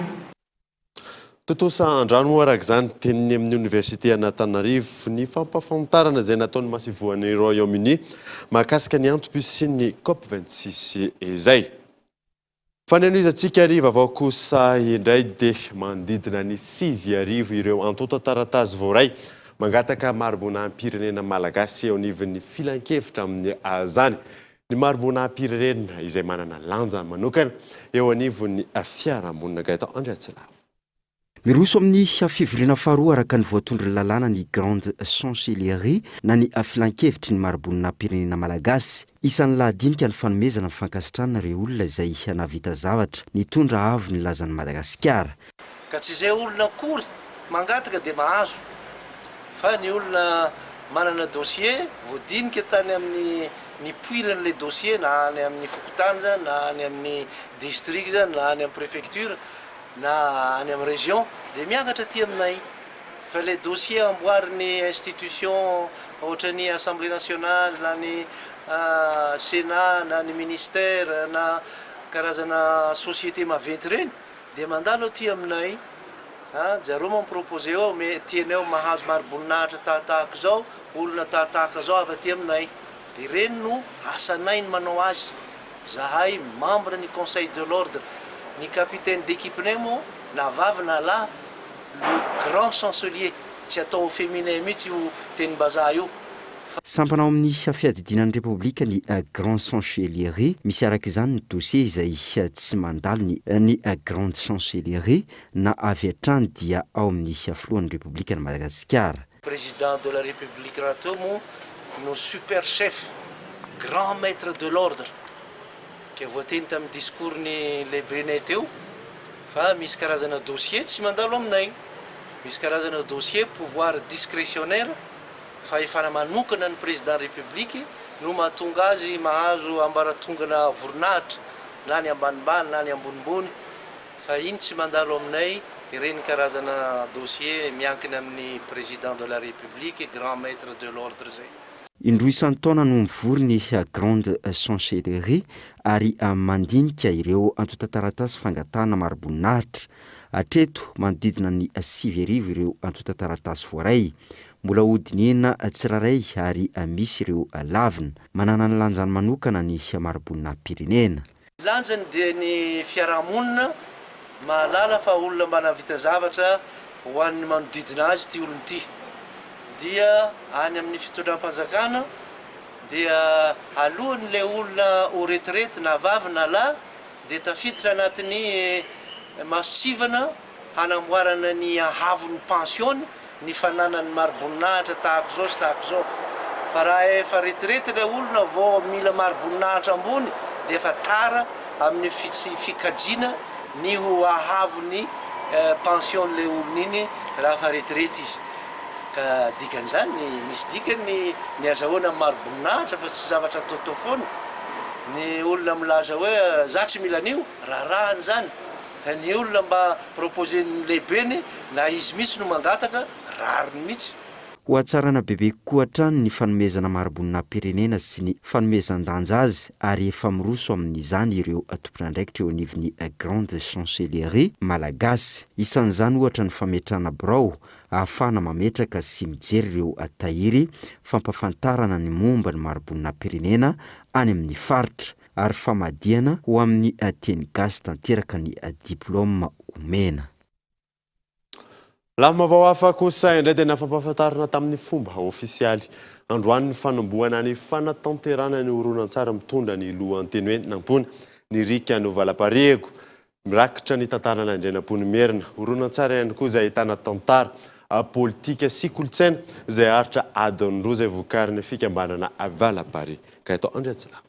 Totosa andrano araka izany teniny amin'ny Université Antananarivo ny fampafantarana izay nataony masivoan'ny Royaume-Uni mahakasika ny antoko sy ny COP26 izay. Fanenoizantsika ariva avao kosa indray dia mandidina ny 8,000 ireo antotan-taratasy voaray mangataka marbonam-pirenena malagasy eo anivon'ny filan-kevitra amin'ny azany. Ny marbonam-pirenena izay manana lanja manokana eo anivon'ny fiarahamonina Gaëtan Andriatsilava. Miroso amin'ny fivirina faharoa araka ny voatondry lalàna ny Grande Chancellerie na ny filan-kevitry ny marbonam-pirenena malagasy. Isan'ny lahadinika ny fanomezana ny fankasitrana ireo olona izay nahavita zavatra nitondra avy ny lazan'ny Madagasikara. Ka tsy izay olona akory mangataka dia mahazo. Fa ny olona manana dossier voadinika tany amin'ny nipoiran'ilay dossier na any amin'ny fokotanja na any amin'ny district na any amin'ny préfecture na any amin'ny région dia miakatra aty aminay. Fa le dossier amboarin'ny institution ohatra ny Assemblée nationale na ny Sénat na ny ministère na karazana société maventy reny dia mandalo aty aminay. Jareo mamproposé ao me tianao mahazo mari-boninahitra tahaka zao, olona tahaka zao avy aty aminay. Dia ireny no asanay ny manao azy. Zahay membre ny conseil de l'ordre, ny capitaine d'équipe-nay moa na vavy na lahy, le grand chancelier, tsy atao au féminin mihitsy io teny-bazaha io. Sampanao amin'ny fiadidinan'ny Repoblika ny Grande Chancellerie, misy araka izany ny dossier izay tsy mandalo ny Grande Chancellerie na avy hatrany dia ao amin'ny filohan'ny Repoblika ny Madagasikara. Président de la République rato moa no super chef, grand maître de l'ordre, ke voateny tamin'ny discours-ny lehibenay teo, fa misy karazana dossier tsy mandalo aminay. Misy karazana dossier pouvoir discrétionnaire fa efa manokana ny président république no mahatonga azy mahazo ambaratongana voninahitra na ny ambanimbany na ny ambonimbony, fa iny tsy mandalo aminay. Ireny karazana dossier miankina amin'ny président de la république, grand maître de l'ordre zay. Indroa isan'ny taona no mivory ny Grande Chancellerie ary mandinika ireo antotan-taratasy fangatana mari-boninahitra. Hatreto manodidina ny 8,000 ireo antotan-taratasy voaray. Mbola hodinena tsiraray ary misy ireo lavina. Manana ny lanjany manokana ny mari-boninahim-pirenena. Lanjany dia ny fiarahamonina mahalala fa olona mba nahavita zavatra ho an'ny manodidina azy ty olona ty. Dia any amin'ny fitondram-panjakana dia alohan'ilay olona au retraite na vavy na lahy dia tafiditra anatin'ny masotsivana hanamboarana ny ahavon'ny pensiony ny fananany maroboninahitra tahako zao sy tahako zao fa raha efa retirety le olona vao mila maroboninahitra ambony dia efa tara amin'ny fikajiana ny ho ahavon'ny pension le olona iny raha fa retirety izy ka dikan'izany misy dikany ny azahoana maroboninahitra fa tsy zavatra ataotao foana ny olona milaza hoe za tsy mila an'io raharahany zany ka ny olona mba proposé ny lehibeny na izy mihitsy no mangataka rariny mihitsy ho atsarana bebe koa hatrany ny fanomezana marobonina-pirenena sy ny fanomezan-danja azy ary efa miroso amin'izany ireo tompon'andraikitra eo anivon'ny grande chancellerie malagasy isan'izany ohatra ny fametrana birao ahafahana mametraka sy mijery ireo tahiry fampafantarana ny momba ny marobonina-pirenena any amin'ny faritra ary famadiana ho amin'ny teny gasy tanteraka ny diplôma omena. Lamavao hafa kosa indray dia nafampahafantarana tamin'ny fomba ofisialy androany ny fanombohana ny fanatanterana ny horonan-tsary mitondra ny lohan-teny hoe nampony ny rika no valapariego mirakitra ny tantarana andrenam-pony merina horonan-tsary ihany koa izay ahitana tantara politika sy kolotsaina izay aritra adiny roa izay vokariny fikambanana valapari ka atao andriatsilavo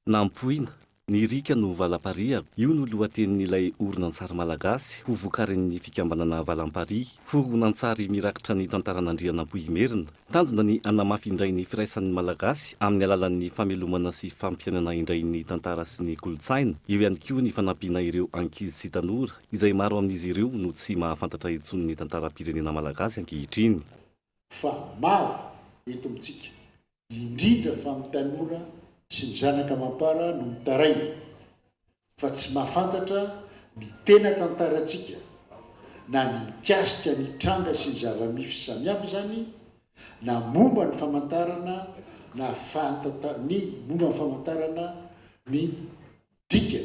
nampoina ny rika no valamparia io no lohatenin'ilay horonan-tsary malagasy ho vokarin'ny fikambanana valamparia ho horonan-tsary mirakitra ny tantaran'andrianampoimerina tanjona ny anamafy indray ny firaisan'ny malagasy amin'ny alalan'ny famelomana sy fampianana indray ny tantara sy ny kolotsaina eo ihany koa ny fanampiana ireo ankizy sy tanora izay maro amin'izy ireo no tsy mahafantatra intsony ny tantaram-pirenena malagasy ankehitriny fa maro eto amintsika indrindra fa amin'ny tanora sy ny zanaka mampara no mitaraina fa tsy mahafantatra ny tena tantarantsika na ny mikasika ny tranga sy ny zava-mify samihafa zany na momba ny famantarana na ny momba ny famantarana ny dika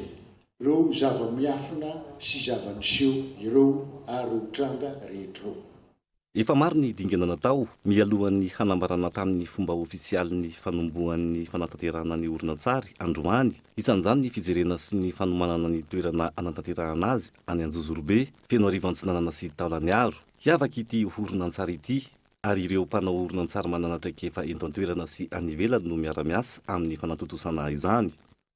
ireo zava-miafina sy zava-niseho ireo ary tranga rehetrareo. Efa maro ny dingana natao mialohan'ny hanambarana tamin'ny fomba ofisialy ny fanombohan'ny fanatanterahana ny horonan-tsary androany isan'izany ny fijerena sy ny fanomanana ny toerana anatanterahana azy any Anjozorobe feno arivan-tsinanana sy taolany aro hiavaka ity horonan-tsary ity ary ireo mpanao horonan-tsary manana traikefa ento an-toerana sy anivelany no miara-miasa amin'ny fanatotosana izany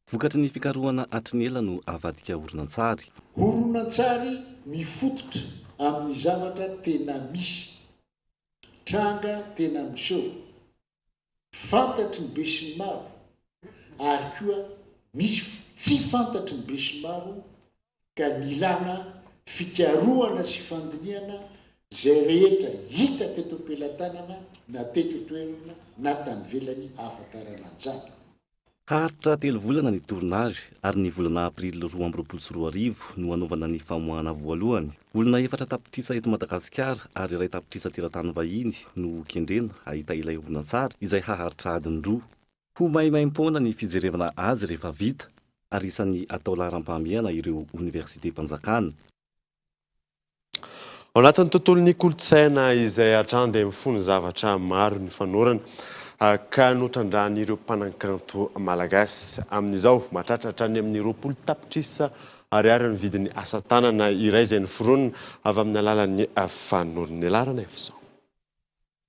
vokatry ny fikarohana atrinela no avadika horonan-tsary. Horonan-tsary mifototra amin'ny zavatra tena misy tranga tena miseho fantatry ny be sy ny maro ary koa misy tsy fantatry ny be sy ny maro ka milana fikarohana sy fandiniana zay rehetra hita teto am-pelantanana na teto toerana na tany velany ahafantarana an'izany. Haritra 3 volana ny tournage ary ny volana aprily 2024 no anaovana ny famoahana voalohany. Olona 4 tapitrisa eto Madagasikara ary 1 tapitrisa teratany vahiny no kendrena ahita ilay horonan-tsary izay haharitra adiny 2. Ho maimaim-poana ny fijerevana azy rehefa vita ary isan'ny atao laharam-pahamehana ireo université mpanjakana. Ao anatin'ny tontolon'ny kolotsaina izay hatrany dia mifono zavatra maro ny fanorana ka notrandrahan'ireo mpanankanto malagasy amin'izao mahatratra hatrany amin'ny 20 tapitrisa ariary ny vidin'ny asa tanana iray izay noforonina avy amin'ny alalan'ny fanorona ilarana efizao.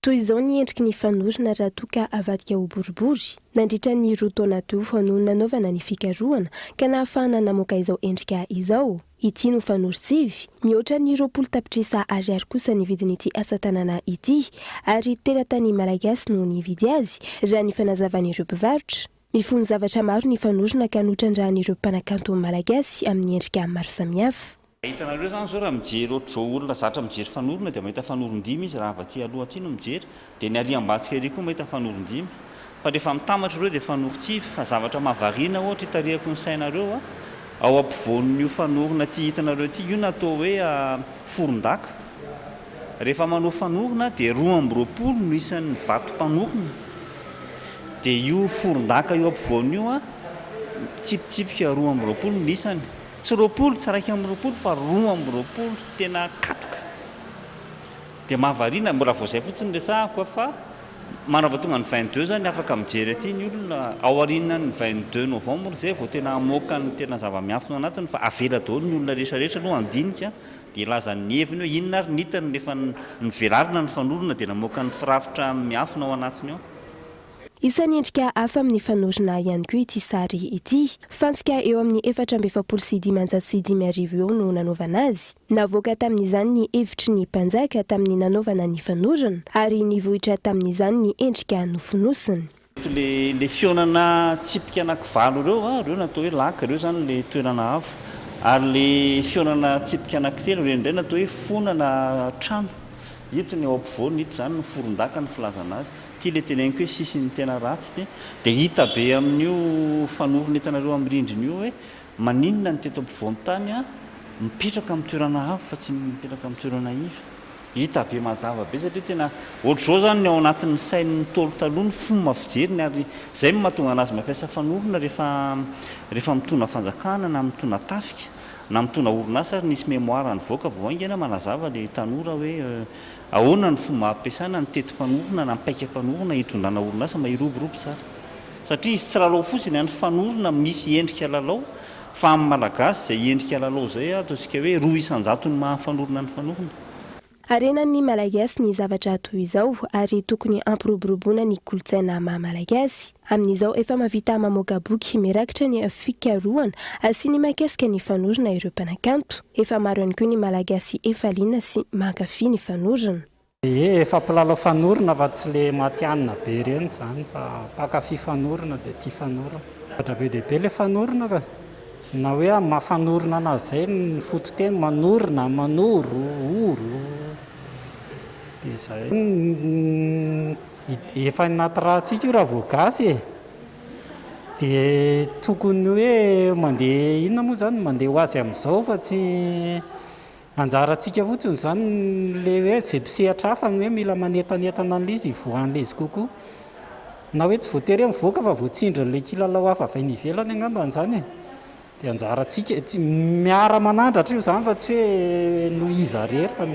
Toy izao ny endriky ny fanorona raha toka avadika ho boribory nandritra ny 2 taona teo no nanaovana ny fikarohana ka nahafahana namoaka izao endrika izao. Ity no fanory-sivy mihoatra ny 20 tapitrisa ariary kosa ny vidin'ity asa tanana ity ary teratany malagasy no nividy azy raha ny fanazavan'ireo mpivarotra. Mifono zavatra maro ny fanorona ka notrandrahan'ireo mpanakanto malagasy amin'ny endrika maro samihafa. Hitanareo zany zao raha mijery ohatro olona zatra mijery fanorona dia mahita fanorondimy izy raha aty aloha aty no mijery dia ny ariam-batsika ery koa mahita fanorondimy fa rehefa mitamatra ireo dia fanorotsivy fa zavatra mahavariana ohatra hitarihako ny sainareo ao ampovoan'io fanorona ty hitanareo ity io natao hoe forondaka rehefa manao fanorona dia 220 no isan'ny vatom-panorona dia io forondaka io ampovoan'io tsipitsipika 220 no isany tsy 20 tsy raiky amin'ny 20 fa 220 tena katoka dia mahavariana mbola vao izay fotsiny resahako fa manavatonga ny 22 zany afaka mijery aty ny olona ao aoriana ny 22 novembre zay vao tena amoaka ny tena zava-miafina anatiny fa avela daholo ny olona rehetrarehetra aloha andinika dia lazany heviny hoe inona ary nitany rehefa ny velarina ny fanorona dia namoaka ny firafitra miafina ao anatiny ao. Isan'ny endrika hafa amin'ny fanorona ihany koa ity sary ity. Fantsika eo amin'ny 4,750 eo no nanaovana azy. Navoaka tamin'izany ny hevitry ny mpanjaka tamin'ny nanaovana ny fanorona ary nivohitra tamin'izany ny endrika nofonosiny. Le fionana tsipika anankivalo reo natao hoe laka reo zany le toerana avo ary le fionana tsipika anankitelo reo indray natao hoe fonana trano. Ito ny ao ampovoany ito zany ny foron-daka ny filazana azy. Ty le teneniko hoe sisiny tena ratsy ty dia hita be amin'io fanorona hitanareo amin'ny rindrina io hoe maninona ny teto ampovoany tany mipetraka amin'ny toerana avo fa tsy mipetraka amin'ny toerana iva. Hita be mazava be satria tena ohatr'izao zany ny ao anatin'ny sain'ny Ntaolo taloha ny fomba fijeriny ary izay mahatonga anazy mampiasa fanorona rehefa mitona fanjakana na mitona tafika na mitona orinasa ary nisy mémoire nivoaka vao aingana manazava le tanora hoe ahoana ny fomba ampiasana ny tetim-panorona na paika-panorona hitondrana orinasa mba hiroborobo tsara satria izy tsy lalao fotsiny any fanorona misy endrika lalao fa amin'ny malagasy izay endrika lalao izay ataontsika hoe 200 ny mahafanorona ny fanorona. Arenan'ny malagasy ny zavatra toy izao ary tokony ampiroboroboana ny kolotsaina maha-malagasy. Amin'izao efa mavita mamoaka boky mirakitra ny fikarohana sy ny mahakasika ny fanorona ireo mpanakanto. Efa maro ihany koa ny malagasy efa liana sy mankafy ny fanorona. Efa mpilalao fanorona fa tsy le matianina be ireny zany fa mpakafy fanorona dia tia fanorona. Ohatra be dia be le fanorona ka na hoe mahafanorona anazy zay ny fototeny manorona, manoro, oro. Dia izay efa anaty rahantsika io raha voagasy dia tokony hoe mandeha inona moa zany mandeha ho azy amin'izao fa tsy anjarantsika fotsiny zany le hoe izay mpisehatra hafa hoe mila manetanetana an'ilay izy hivoahan'ilay izy kokoa na hoe tsy voatery hoe mivoaka fa voatsindrin'ilay kilalao hafa avy any ivelany angambany zany dia anjarantsika tsy miara manandratra io zany fa tsy hoe no iza rery fa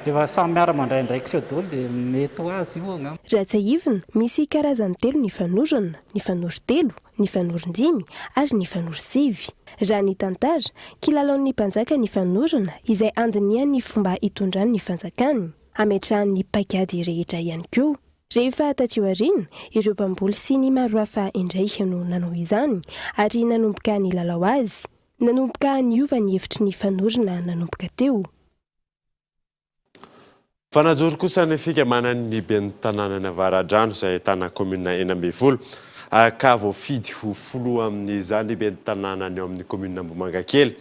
rehefa samy miara mandraindraikitra daholo dia mety ho azy io angamba. Ratsaivina misy karazany telo ny fanorona, ny fanoro-telo, ny fanoron-dimy ary ny fanoro-sivy. Raha ny tantara, kilalaon'ny mpanjaka ny fanorona izay andiniany fomba hitondrany ny fanjakany, ametrahan'ny paikady rehetra ihany koa. Rehefa taty aoriana, ireo mpamboly sy ny maro hafa indray no nanao izany ary nanomboka ny lalao azy. Nanomboka niova ny hevitry ny fanorona nanomboka teo. Fanajoro kosa ny fikambanan'ny ben'ny tanànany Avaradrano izay ahitana komina 12 ka voafidy ho foloa amin'izany ben'ny tanànany eo amin'ny komina Ambomangakely.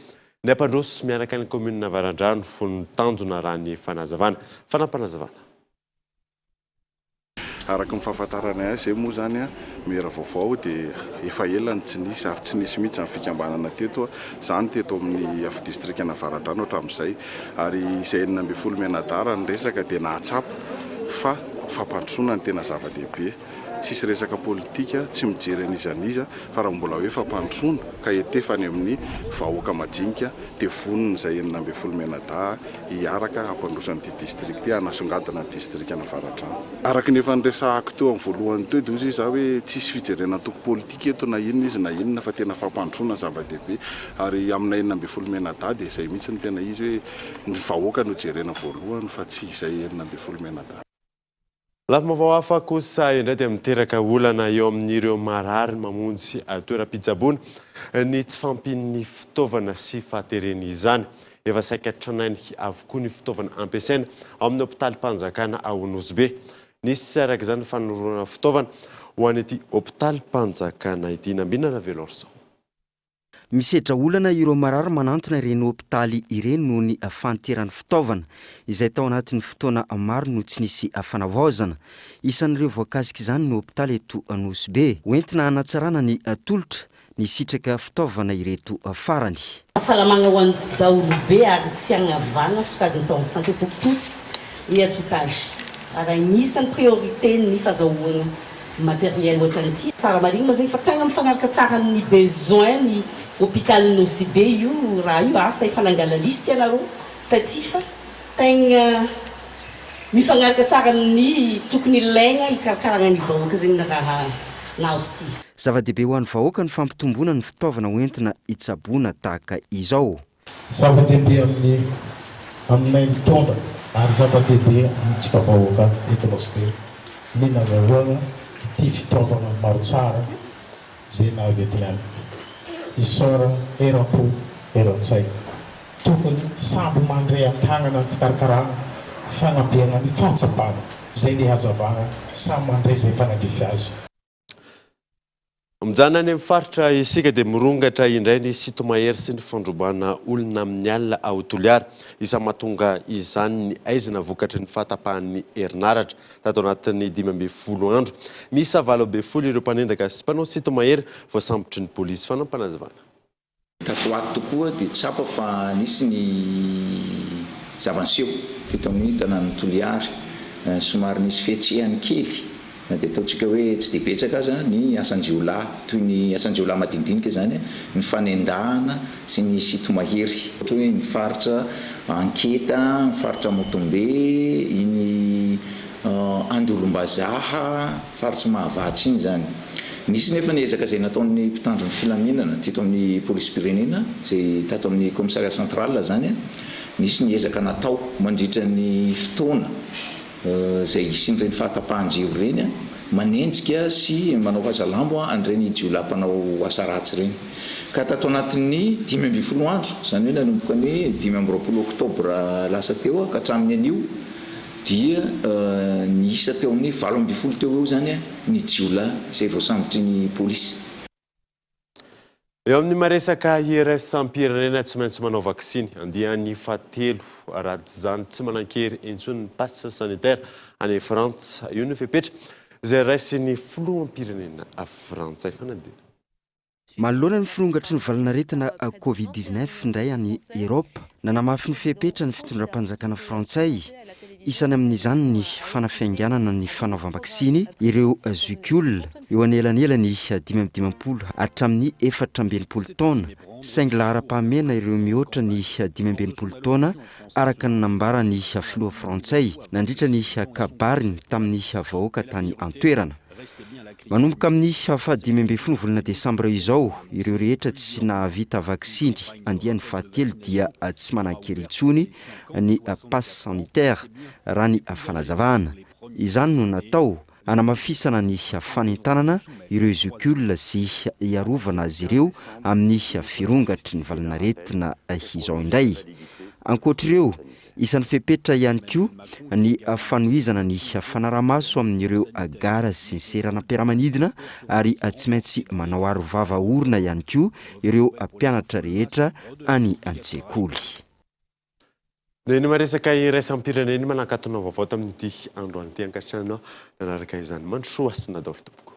Ny ampandroso miaraka ny komina Avaradrano ho ny tanjona raha ny fanazavana. Fanampanazavana. Araka ny fahafantarana azy zay moa zany mera vaovao dia efa elany tsy nisy ary tsy nisy mihitsy amin'ny fikambanana teto zany teto amin'ny distrikana Avaradrano hatramin'izay ary izay 12 menadara ny resaka dia nahatsapa fa fampandrosoana ny tena zava-dehibe. Tsisy resaka politika tsy mijery an'izaniza fa raha mbola hoe fampandrosoana ka etefany amin'ny vahoaka majinika dia vonona izay 12 menada hiaraka hampandrosan'ity district hanasongadina ny distrikana Avaradrano. Araka ny efa niresahako teo amin'ny voalohany teo dia ozy izy hoe tsisy fijerena toko politika eto na inona izy na inona fa tena fampandrosoana zava-dehibe ary amina 12 menada dia izay mihitsy ny tena izy hoe ny vahoaka no jerena voalohany fa tsy izay 12 menada. Lafim-baovao hafa kosa indray dia miteraka olana eo amin'ireo marary mamonjy toeram-pitsaboana ny tsy fampin'ny fitaovana sy fahatereny izany. Efa saika tranainy avokoa ny fitaovana ampiasaina ao amin'ny hôpitaly mpanjakana ao Nosbe. Nisy tsy araka izany fanorona fitaovana ho an'ity hôpitaly mpanjakana ity Nambinana Velorso. Misedra olana ireo marary manantona ireny hôpitaly ireny noho ny fanterany fitaovana izay tao anatin'ny fotoana maro no tsy nisy fanavaozana. Isan'ireo voakasika izany ny hôpitaly eto Nosbe hoentina hanatsarana ny tolotra ny sitraka fitaovana ireto farany. Fahasalamagna ho an'ny daholobe ary tsy hagnavana sokajiny tao amin'ny santé pour tous et à tout âge. Ary anisan'ny priorité ny fahazahoana matériel ohatran'ity. Tsara marigny ma zegny fa tegna mifanaraka tsara amin'ny besoin ny hôpitaly Nosbe io raha io asa efa nangala listy ianareo taty fa tegna mifanaraka tsara ny tokony ilaigna hikarakarana ny vahoaka zegny raha naozy ty zava-dehibe ho an'ny vahoaka ny fampitombona ny fitaovana hoentina hitsaboana tahaka izao. Zava-dehibe aminay mitondra ary zava-dehibe amintsika vahoaka eto Losbe ny nazahoana ity fitaovana maro tsara zay nahavetiny any isora eram-po eran-tsay tokony samby mandray an-tagnana ny fikarakarana fanampiana ny fahatsapana zay ny hazavana samy mandray zay fanandrify azy. Mijana any amin'ny faritra isika dia mirongatra indray ny sitomahery sy ny fandrombana olona amin'ny alina ao Toliara isa mahatonga izany ny aizina vokatry ny fahatapahan'ny herinaratra tato anatin'ny 12 andro. Misy 70 ireo mpanendaka sy mpanao sitomahery voasambotry ny polisy fanampanazavana. Tato ato tokoa dia tsapa fa nisy ny zavanseho teto amin'ny tanàna Toliara somary nisy fietsehany kely. Dia ataontsika hoe tsy dia betsaka aza ny asan-jiolahy toy ny asan-jiolahy madinidinika zany ny fanendahana sy ny sitomahery ohatra hoe ny faritra Anketa, ny faritra Motombe, iny Andolombazaha, faritra Mahavatsy iny zany. Nisy nefa ny ezaka izay nataon'ny mpitandro ny filaminana teto amin'ny polisy pirenena zay tato amin'ny commissariat central zany nisy ny ezaka natao mandritra ny fotoana zay isin'ireny fahatapahan-jiro reny manenjika sy manao hazalambo an'ireny jiolahy-mpanao asa ratsy reny ka tato anatin'ny 12 andro zany hoe nanomboka ny 12 oktobra lasa teo ka hatramin'ny anio dia ny isa teo amin'ny 12 teo eo zany ny jiolahy zay voasambotry ny polisy. Eo amin'ny maresaka IRS sampirenena tsy maintsy manao vaksiny andihan'ny fahatelo raha zany tsy manan-kery intsony ny passe sanitaire any Frantsa io ny fepetra zay raisin'ny filoham-pirenena a Frantsa fanadina. Manoloana ny firongatry ny valanaretina Covid-19 indray any Europe nanamafy ny fepetra ny fitondram-panjakana Frantsay isany amin'izany ny fanafianganana ny fanaovam-baksiny ireo zukul eo anelanelany 5 hatramin'ny 4 taona saingy lahara-pahamena ireo mihoatra ny 5 taona araka ny nambarany filoha Frantsay nandritra ny kabariny tamin'ny vahoaka tany antoerana. Manomboka amin'ny 15 volana Desambra izao ireo rehetra tsy nahavita vaksiny andihan'ny fahatelo dia tsy manan-kery intsony ny passe sanitaire raha ny fanazavana. Izany no natao hanamafisana ny fanentanana ireo zokul sy iarovana azy ireo amin'ny firongatry ny valanaretina izao indray. Ankoatr'ireo isan'ny fepetra ihany koa ny fanohizana ny fanaramaso amin'ireo gara sy ny seranam-piaramanidina ary tsy maintsy manao aro vava orina ihany koa ireo mpianatra rehetra any an-tsekoly. Ny maresaka iraisam-pirenena manankatonao vaovao tamin'ity androany ity ankatranao nanaraka izany mandrosoa sy nadao tompoko.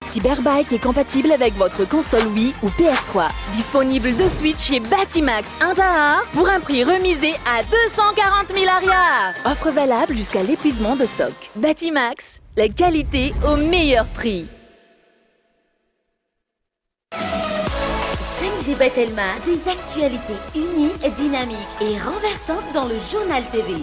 Cyberbike est compatible avec votre console Wii ou PS3. Disponible de suite chez Batimax Intaha pour un prix remisé à 240 000 arias. Offre valable jusqu'à l'épuisement de stock. Batimax, la qualité au meilleur prix. 5G Batelma, des actualités uniques, dynamiques et renversantes dans le journal TV.